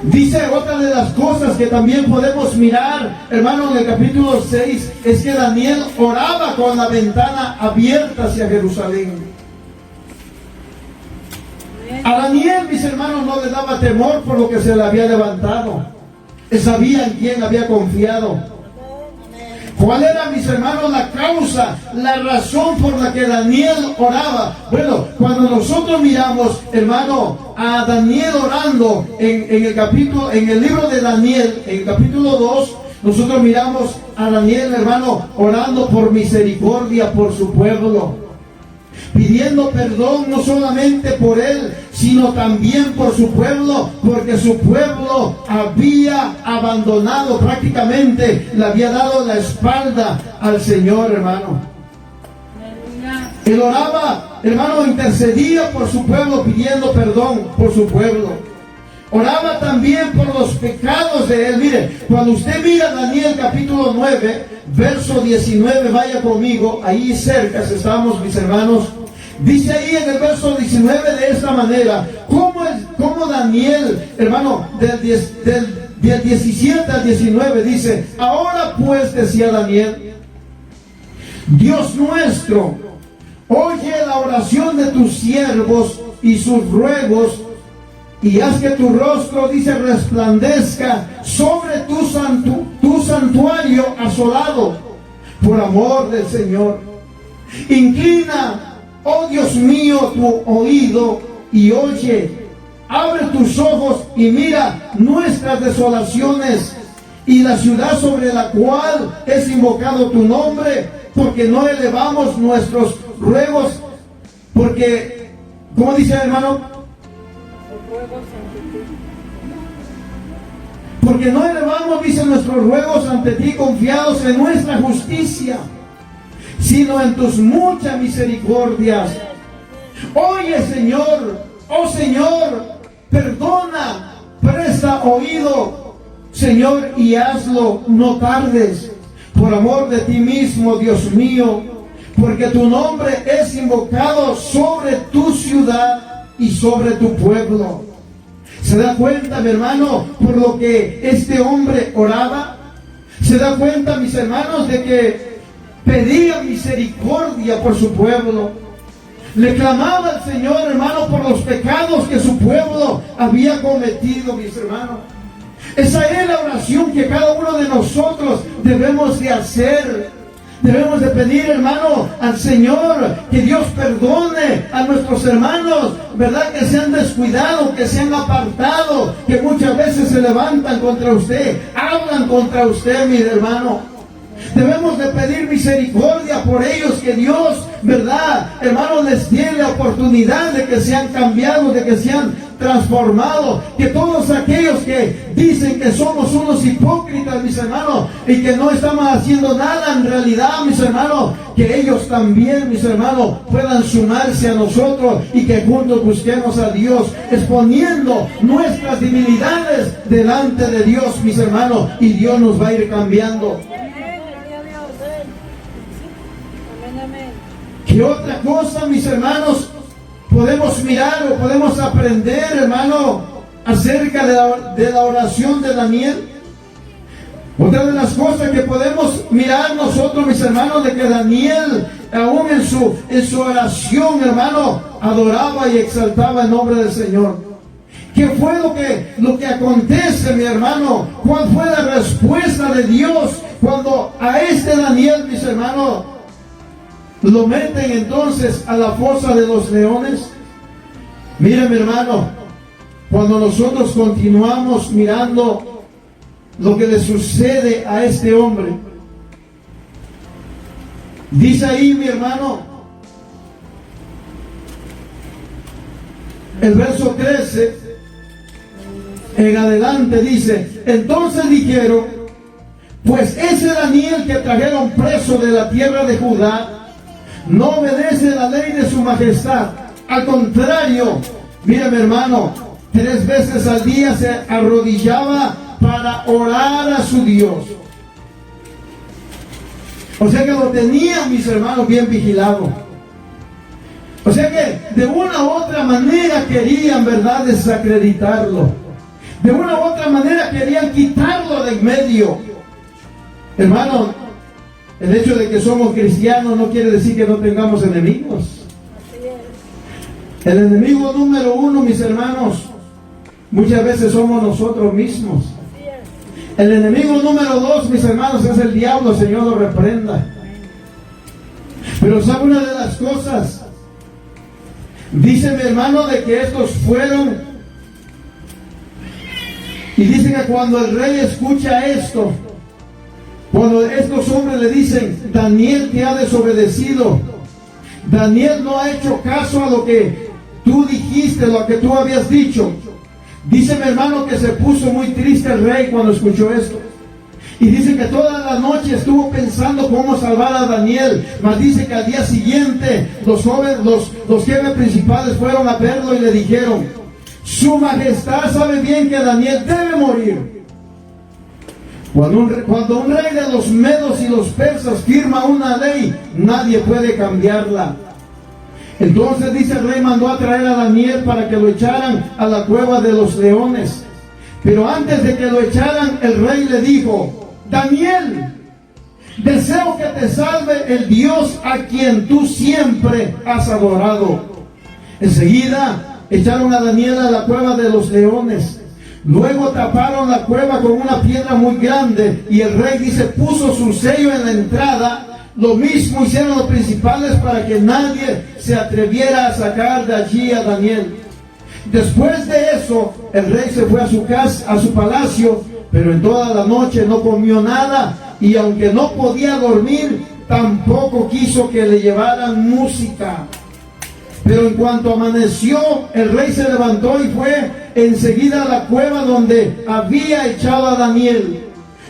dice otra de las cosas que también podemos mirar, hermano, en el capítulo 6, es que Daniel oraba con la ventana abierta hacia Jerusalén. A Daniel, mis hermanos, no le daba temor por lo que se le había levantado. Él sabía en quién había confiado. ¿Cuál era, mis hermanos, la causa, la razón por la que Daniel oraba? Bueno, cuando nosotros miramos, hermano, a Daniel orando en el libro de Daniel, en el capítulo 2, nosotros miramos a Daniel, hermano, orando por misericordia por su pueblo, pidiendo perdón no solamente por él, sino también por su pueblo, porque su pueblo había abandonado prácticamente, le había dado la espalda al Señor, hermano. Él oraba, hermano, intercedía por su pueblo, pidiendo perdón por su pueblo. Oraba también por los pecados de él. Mire, cuando usted mira Daniel capítulo 9, verso 19, vaya conmigo, ahí cerca estamos, mis hermanos. Dice ahí en el verso 19 de esta manera, cómo Daniel, hermano, del 17 al 19 dice: ahora pues, decía Daniel, Dios nuestro, oye la oración de tus siervos y sus ruegos, y haz que tu rostro, dice, resplandezca sobre tu santuario asolado, por amor del Señor. Inclina, oh Dios mío, tu oído y oye. Abre tus ojos y mira nuestras desolaciones y la ciudad sobre la cual es invocado tu nombre, porque no elevamos nuestros ruegos, porque, ¿cómo dice, hermano? Porque no elevamos, dice, nuestros ruegos ante ti confiados en nuestra justicia, sino en tus muchas misericordias. Oye, Señor, oh Señor, perdona, presta oído, Señor, y hazlo, no tardes, por amor de ti mismo, Dios mío, porque tu nombre es invocado sobre tu ciudad y sobre tu pueblo. ¿Se da cuenta, mi hermano, por lo que este hombre oraba? ¿Se da cuenta, mis hermanos, de que pedía misericordia por su pueblo? Le clamaba al Señor, hermano, por los pecados que su pueblo había cometido, mis hermanos. Esa es la oración que cada uno de nosotros debemos de hacer. Debemos de pedir, hermano, al Señor que Dios perdone a nuestros hermanos, ¿verdad? Que se han descuidado, que se han apartado, que muchas veces se levantan contra usted, hablan contra usted, mi hermano. Debemos de pedir misericordia por ellos, que Dios, ¿verdad, hermano, les dé la oportunidad de que sean cambiados, de que sean transformados, que todos aquellos que dicen que somos unos hipócritas, mis hermanos, y que no estamos haciendo nada en realidad, mis hermanos, que ellos también, mis hermanos, puedan sumarse a nosotros y que juntos busquemos a Dios, exponiendo nuestras debilidades delante de Dios, mis hermanos, y Dios nos va a ir cambiando. ¿Qué otra cosa, mis hermanos, podemos mirar o podemos aprender, hermano, acerca de la oración de Daniel? Otra de las cosas que podemos mirar nosotros, mis hermanos, de que Daniel, aún en su oración, hermano, adoraba y exaltaba el nombre del Señor. ¿Qué fue lo que acontece, mi hermano? ¿Cuál fue la respuesta de Dios cuando a este Daniel, mis hermanos, lo meten entonces a la fosa de los leones? Mire, mi hermano, cuando nosotros continuamos mirando lo que le sucede a este hombre, dice ahí, mi hermano, el verso 13 en adelante dice: entonces dijeron, pues ese Daniel que trajeron preso de la tierra de Judá no obedece la ley de su majestad. Al contrario, mire, mi hermano, 3 veces al día se arrodillaba para orar a su Dios. O sea que lo tenían, mis hermanos, bien vigilado. O sea que de una u otra manera querían, ¿verdad?, desacreditarlo. De una u otra manera querían quitarlo de en medio. Hermano, el hecho de que somos cristianos no quiere decir que no tengamos enemigos. El enemigo número 1, mis hermanos, muchas veces somos nosotros mismos. El enemigo número 2, mis hermanos, es el diablo. El Señor lo reprenda. Pero ¿sabe una de las cosas? Dice mi hermano de que estos fueron, y dice que cuando el rey escucha esto, cuando estos hombres le dicen, Daniel te ha desobedecido, Daniel no ha hecho caso a lo que tú dijiste, lo que tú habías dicho. Dice mi hermano que se puso muy triste el rey cuando escuchó esto. Y dice que toda la noche estuvo pensando cómo salvar a Daniel. Mas dice que al día siguiente los jefes principales fueron a verlo y le dijeron, su majestad sabe bien que Daniel debe morir. Cuando un rey de los medos y los persas firma una ley, nadie puede cambiarla. Entonces dice el rey mandó a traer a Daniel para que lo echaran a la cueva de los leones. Pero antes de que lo echaran, el rey le dijo, Daniel, deseo que te salve el Dios a quien tú siempre has adorado. Enseguida echaron a Daniel a la cueva de los leones. Luego taparon la cueva con una piedra muy grande y el rey, dice, puso su sello en la entrada. Lo mismo hicieron los principales para que nadie se atreviera a sacar de allí a Daniel. Después de eso, el rey se fue a su casa, a su palacio, pero en toda la noche no comió nada y aunque no podía dormir, tampoco quiso que le llevaran música. Pero en cuanto amaneció, el rey se levantó y fue enseguida a la cueva donde había echado a Daniel.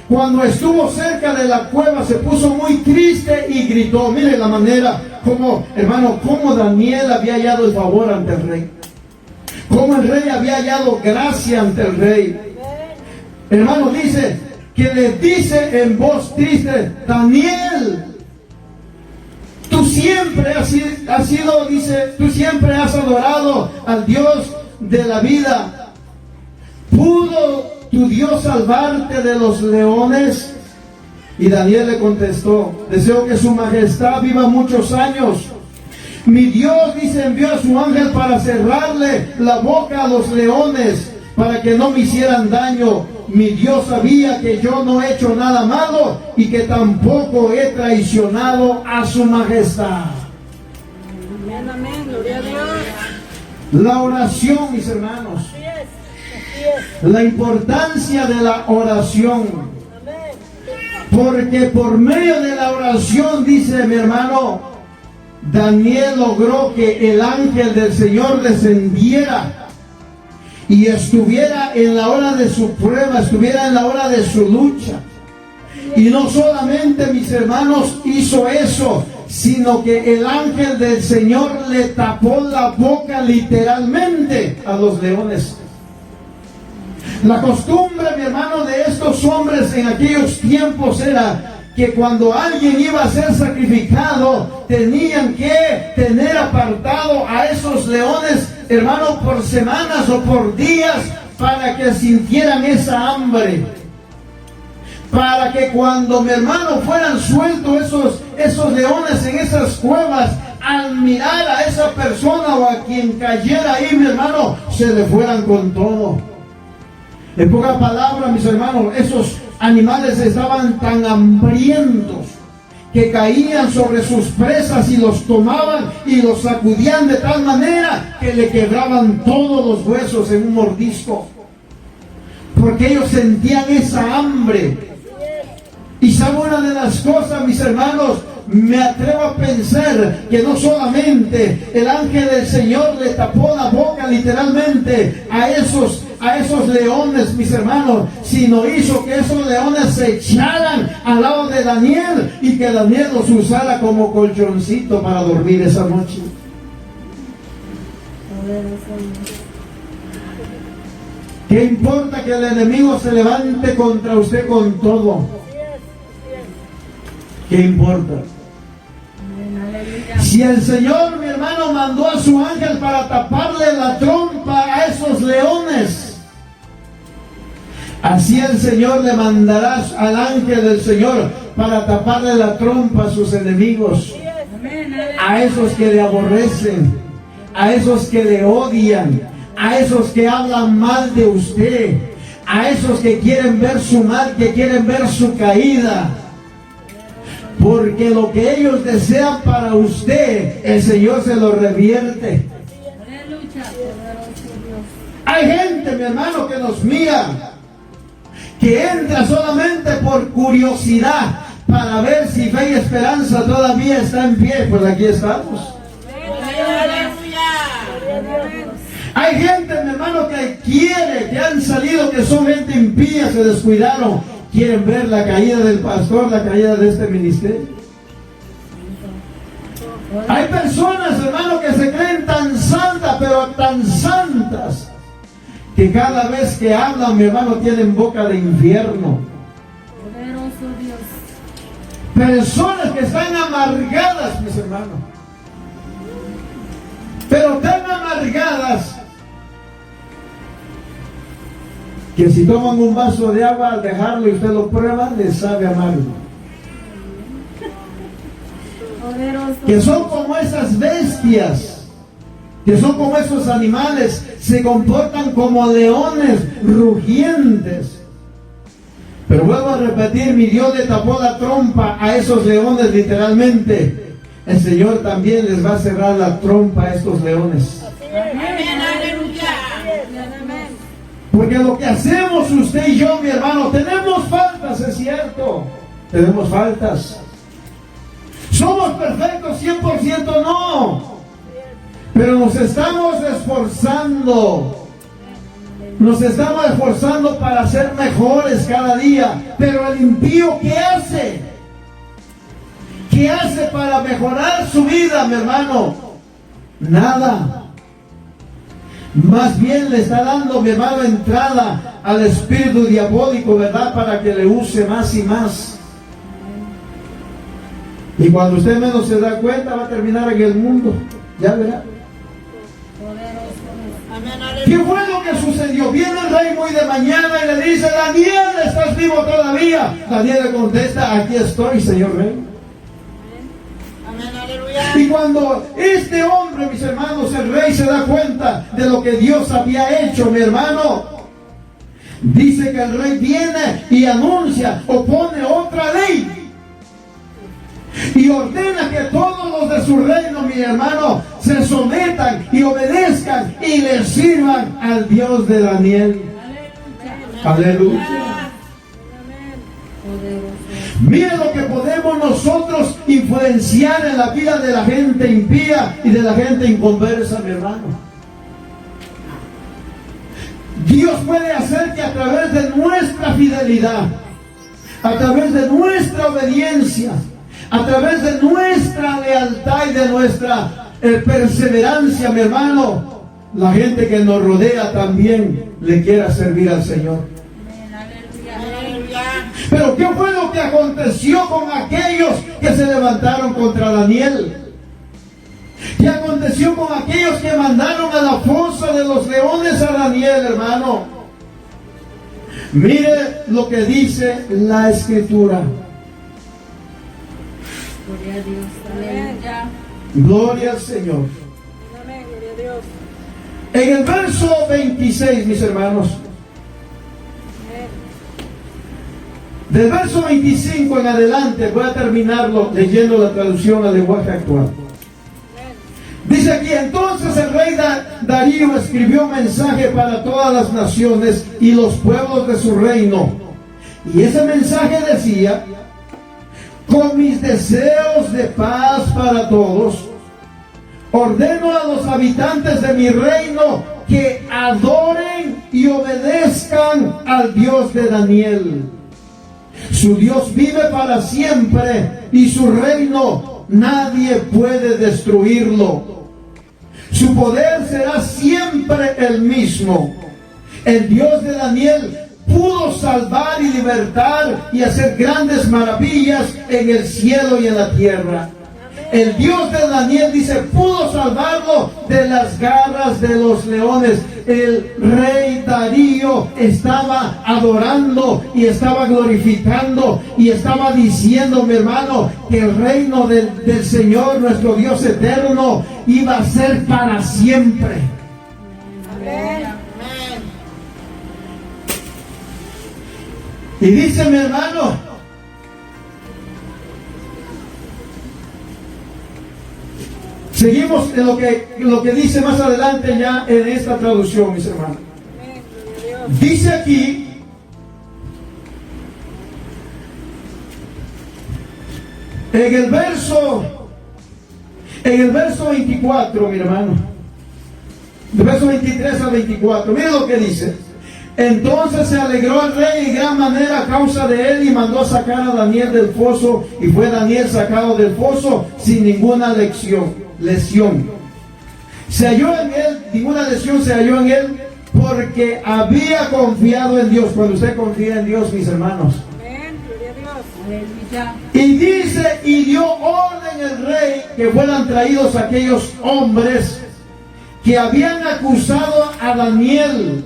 Cuando estuvo cerca de la cueva se puso muy triste y gritó. Mire la manera como, hermano, como Daniel había hallado el favor ante el rey. Como el rey había hallado gracia ante el rey. Hermano, dice que le dice en voz triste, Daniel, tú siempre has sido, dice, tú siempre has adorado al Dios de la vida. ¿Pudo tu Dios salvarte de los leones? Y Daniel le contestó, deseo que su majestad viva muchos años. Mi Dios, dice, envió a su ángel para cerrarle la boca a los leones, para que no me hicieran daño. Mi Dios sabía que yo no he hecho nada malo y que tampoco he traicionado a su majestad. Amén, amén, gloria a Dios. La oración, mis hermanos. Así es. La importancia de la oración. Porque por medio de la oración, dice mi hermano, Daniel logró que el ángel del Señor descendiera y estuviera en la hora de su prueba, estuviera en la hora de su lucha. Y no solamente, mis hermanos, hizo eso, sino que el ángel del Señor le tapó la boca literalmente a los leones. La costumbre, mi hermano, de estos hombres en aquellos tiempos era que cuando alguien iba a ser sacrificado, tenían que tener apartado a esos leones, hermano, por semanas o por días, para que sintieran esa hambre. Para que cuando, mi hermano, fueran sueltos esos leones en esas cuevas, al mirar a esa persona o a quien cayera ahí, mi hermano, se le fueran con todo. En pocas palabras, mis hermanos, esos animales estaban tan hambrientos que caían sobre sus presas y los tomaban y los sacudían de tal manera que le quebraban todos los huesos en un mordisco, porque ellos sentían esa hambre. Y sabe una de las cosas, mis hermanos, me atrevo a pensar que no solamente el ángel del Señor le tapó la boca literalmente a esos leones, mis hermanos, sino hizo que esos leones se echaran al lado de Daniel y que Daniel los usara como colchoncito para dormir esa noche. ¿Qué importa que el enemigo se levante contra usted con todo? ¿Qué importa? Si el Señor, mi hermano, mandó a su ángel para taparle la trompa a esos leones, así el Señor le mandará al ángel del Señor para taparle la trompa a sus enemigos, a esos que le aborrecen, a esos que le odian, a esos que hablan mal de usted, a esos que quieren ver su mal, que quieren ver su caída. Porque lo que ellos desean para usted, el Señor se lo revierte. Hay gente, mi hermano, que nos mira, que entra solamente por curiosidad, para ver si Fe y Esperanza todavía está en pie. Pues aquí estamos. Hay gente, mi hermano, que quiere, que han salido, que son gente impía, se descuidaron, quieren ver la caída del pastor, la caída de este ministerio. Hay personas, hermano, que se creen tan santas, pero tan santas, que cada vez que hablan, mi hermano, tienen boca de infierno. Personas que están amargadas, mis hermanos, pero tan amargadas que si toman un vaso de agua, al dejarlo y usted lo prueba, les sabe amargo. Que son como esas bestias, que son como esos animales, se comportan como leones rugientes. Pero vuelvo a repetir, mi Dios le tapó la trompa a esos leones literalmente. El Señor también les va a cerrar la trompa a estos leones. Amén, aleluya. Porque lo que hacemos usted y yo, mi hermano, tenemos faltas, es cierto. Tenemos faltas. ¿Somos perfectos 100%? No. Pero nos estamos esforzando. Nos estamos esforzando para ser mejores cada día. Pero el impío, ¿qué hace? ¿Qué hace para mejorar su vida, mi hermano? Nada. Más bien le está dando, mi hermano, entrada al espíritu diabólico, ¿verdad? Para que le use más y más. Y cuando usted menos se da cuenta, va a terminar en el mundo. Ya verá. ¿Qué fue lo que sucedió? Viene el rey muy de mañana y le dice: Daniel, ¿estás vivo todavía? Daniel le contesta: aquí estoy, señor rey. Y cuando este hombre, mis hermanos, el rey se da cuenta de lo que Dios había hecho, mi hermano, dice que el rey viene y anuncia o pone otra ley y ordena que todos los de su reino, mi hermano, se sometan y obedezcan y le sirvan al Dios de Daniel. Aleluya. Mire lo que podemos nosotros influenciar en la vida de la gente impía y de la gente inconversa, mi hermano. Dios puede hacer que a través de nuestra fidelidad, a través de nuestra obediencia, a través de nuestra lealtad y de nuestra perseverancia, mi hermano, la gente que nos rodea también le quiera servir al Señor. Pero ¿qué fue lo que aconteció con aquellos que se levantaron contra Daniel? ¿Qué aconteció con aquellos que mandaron a la fosa de los leones a Daniel, hermano? Mire lo que dice la Escritura. Gloria a Dios. Aleluya. Gloria al Señor. Amén, gloria a Dios. En el verso 26, mis hermanos, del verso 25 en adelante, voy a terminarlo leyendo la traducción al lenguaje actual. Dice aquí: entonces el rey Darío escribió un mensaje para todas las naciones y los pueblos de su reino. Y ese mensaje decía: con mis deseos de paz para todos, ordeno a los habitantes de mi reino que adoren y obedezcan al Dios de Daniel. Su Dios vive para siempre y su reino nadie puede destruirlo. Su poder será siempre el mismo. El Dios de Daniel pudo salvar y libertar y hacer grandes maravillas en el cielo y en la tierra. El Dios de Daniel, dice, pudo salvarlo de las garras de los leones. El rey Darío estaba adorando y estaba glorificando y estaba diciendo, mi hermano, que el reino del Señor, nuestro Dios eterno, iba a ser para siempre. Amén. Y dice mi hermano, seguimos en lo que dice más adelante ya en esta traducción, mis hermanos. Amén, gloria a Dios. Dice aquí, en el verso 24, mi hermano, del verso 23 al 24, mire lo que dice. Entonces se alegró el rey en gran manera a causa de él y mandó sacar a Daniel del foso, y fue Daniel sacado del foso sin ninguna lesión. Se halló en él, ninguna lesión se halló en él, porque había confiado en Dios. Cuando usted confía en Dios, mis hermanos. Amén, gloria a Dios. Aleluya. Y dice, y dio orden el rey que fueran traídos aquellos hombres que habían acusado a Daniel,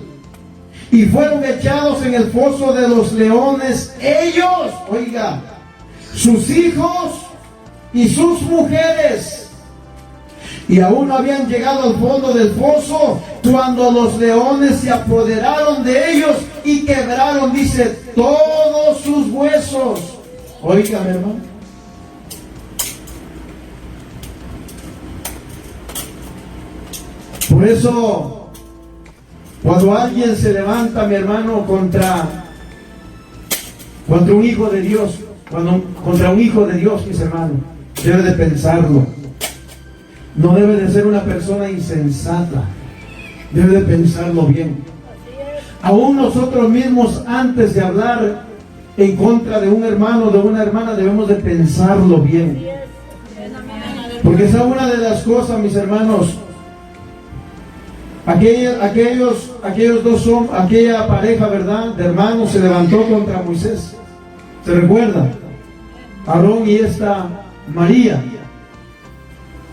y fueron echados en el foso de los leones, ellos, oiga, sus hijos y sus mujeres. Y aún no habían llegado al fondo del foso cuando los leones se apoderaron de ellos y quebraron, dice, todos sus huesos. Oiga, mi hermano. Por eso, cuando alguien se levanta, mi hermano, contra un hijo de Dios, contra un hijo de Dios, mis hermanos, debe de pensarlo. No debe de ser una persona insensata. Debe de pensarlo bien. Aún nosotros mismos, antes de hablar en contra de un hermano o de una hermana, debemos de pensarlo bien. Porque esa es una de las cosas, mis hermanos. Aquellos dos son, aquella pareja, ¿verdad?, de hermanos se levantó contra Moisés. ¿Se recuerda? Aarón y esta María.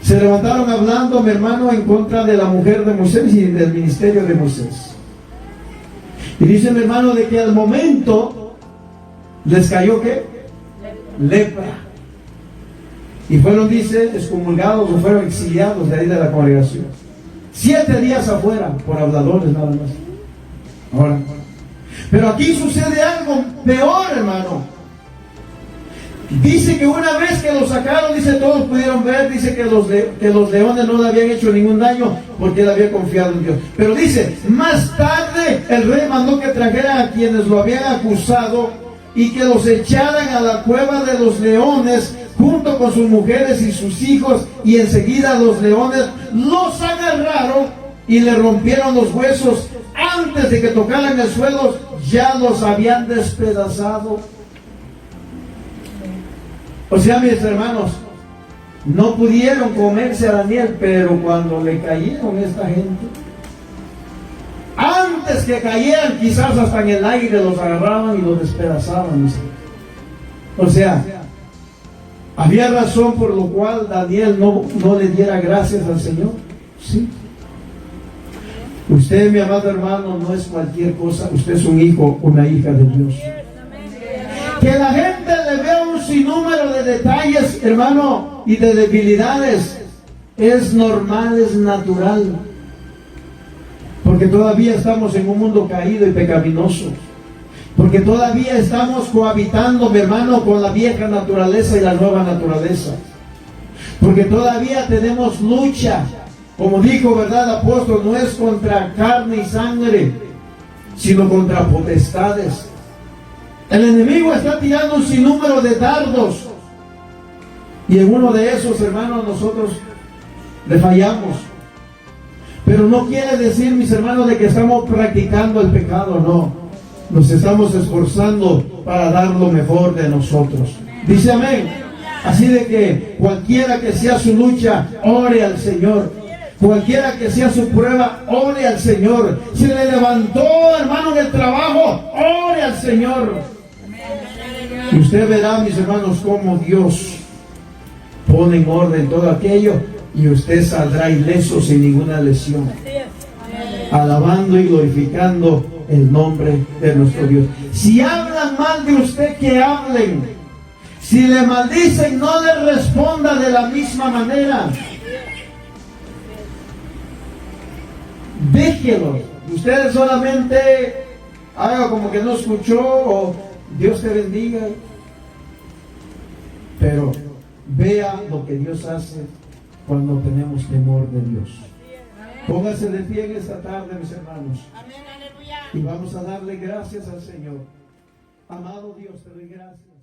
Se levantaron hablando, mi hermano, en contra de la mujer de Moisés y del ministerio de Moisés. Y dice mi hermano de que al momento les cayó ¿qué? Lepra. Y fueron, dice, excomulgados o fueron exiliados de ahí de la congregación. 7 días afuera por habladores nada más. Ahora, pero aquí sucede algo peor, hermano. Dice que una vez que lo sacaron, dice, todos pudieron ver, dice que los leones no le habían hecho ningún daño porque él había confiado en Dios. Pero dice, más tarde el rey mandó que trajeran a quienes lo habían acusado y que los echaran a la cueva de los leones junto con sus mujeres y sus hijos, y enseguida los leones los agarraron y le rompieron los huesos. Antes de que tocaran el suelo ya los habían despedazado. O sea, mis hermanos, no pudieron comerse a Daniel, pero cuando le cayeron esta gente, antes que cayeran, quizás hasta en el aire los agarraban y los despedazaban. O sea, había razón por lo cual Daniel no le diera gracias al Señor. Sí. Usted, mi amado hermano, no es cualquier cosa. Usted es un hijo, una hija de Dios. Que la gente le vea un sinnúmero de detalles, hermano, y de debilidades, es normal, es natural. Porque todavía estamos en un mundo caído y pecaminoso. Porque todavía estamos cohabitando, mi hermano, con la vieja naturaleza y la nueva naturaleza. Porque todavía tenemos lucha. Como dijo, ¿verdad, el apóstol? No es contra carne y sangre, sino contra potestades. El enemigo está tirando un sinnúmero de dardos. Y en uno de esos, hermanos, nosotros le fallamos. Pero no quiere decir, mis hermanos, de que estamos practicando el pecado, no. Nos estamos esforzando para dar lo mejor de nosotros. Dice amén. Así de que cualquiera que sea su lucha, ore al Señor. Cualquiera que sea su prueba, ore al Señor. Si le levantó, hermano, en el trabajo, ore al Señor. Y usted verá, mis hermanos, cómo Dios pone en orden todo aquello y usted saldrá ileso sin ninguna lesión, alabando y glorificando el nombre de nuestro Dios. Si hablan mal de usted, que hablen. Si le maldicen, no le responda de la misma manera. Déjelo. Usted solamente haga como que no escuchó, o Dios te bendiga, pero vea lo que Dios hace cuando tenemos temor de Dios. Póngase de pie en esta tarde, mis hermanos. Amén, aleluya. Y vamos a darle gracias al Señor. Amado Dios, te doy gracias.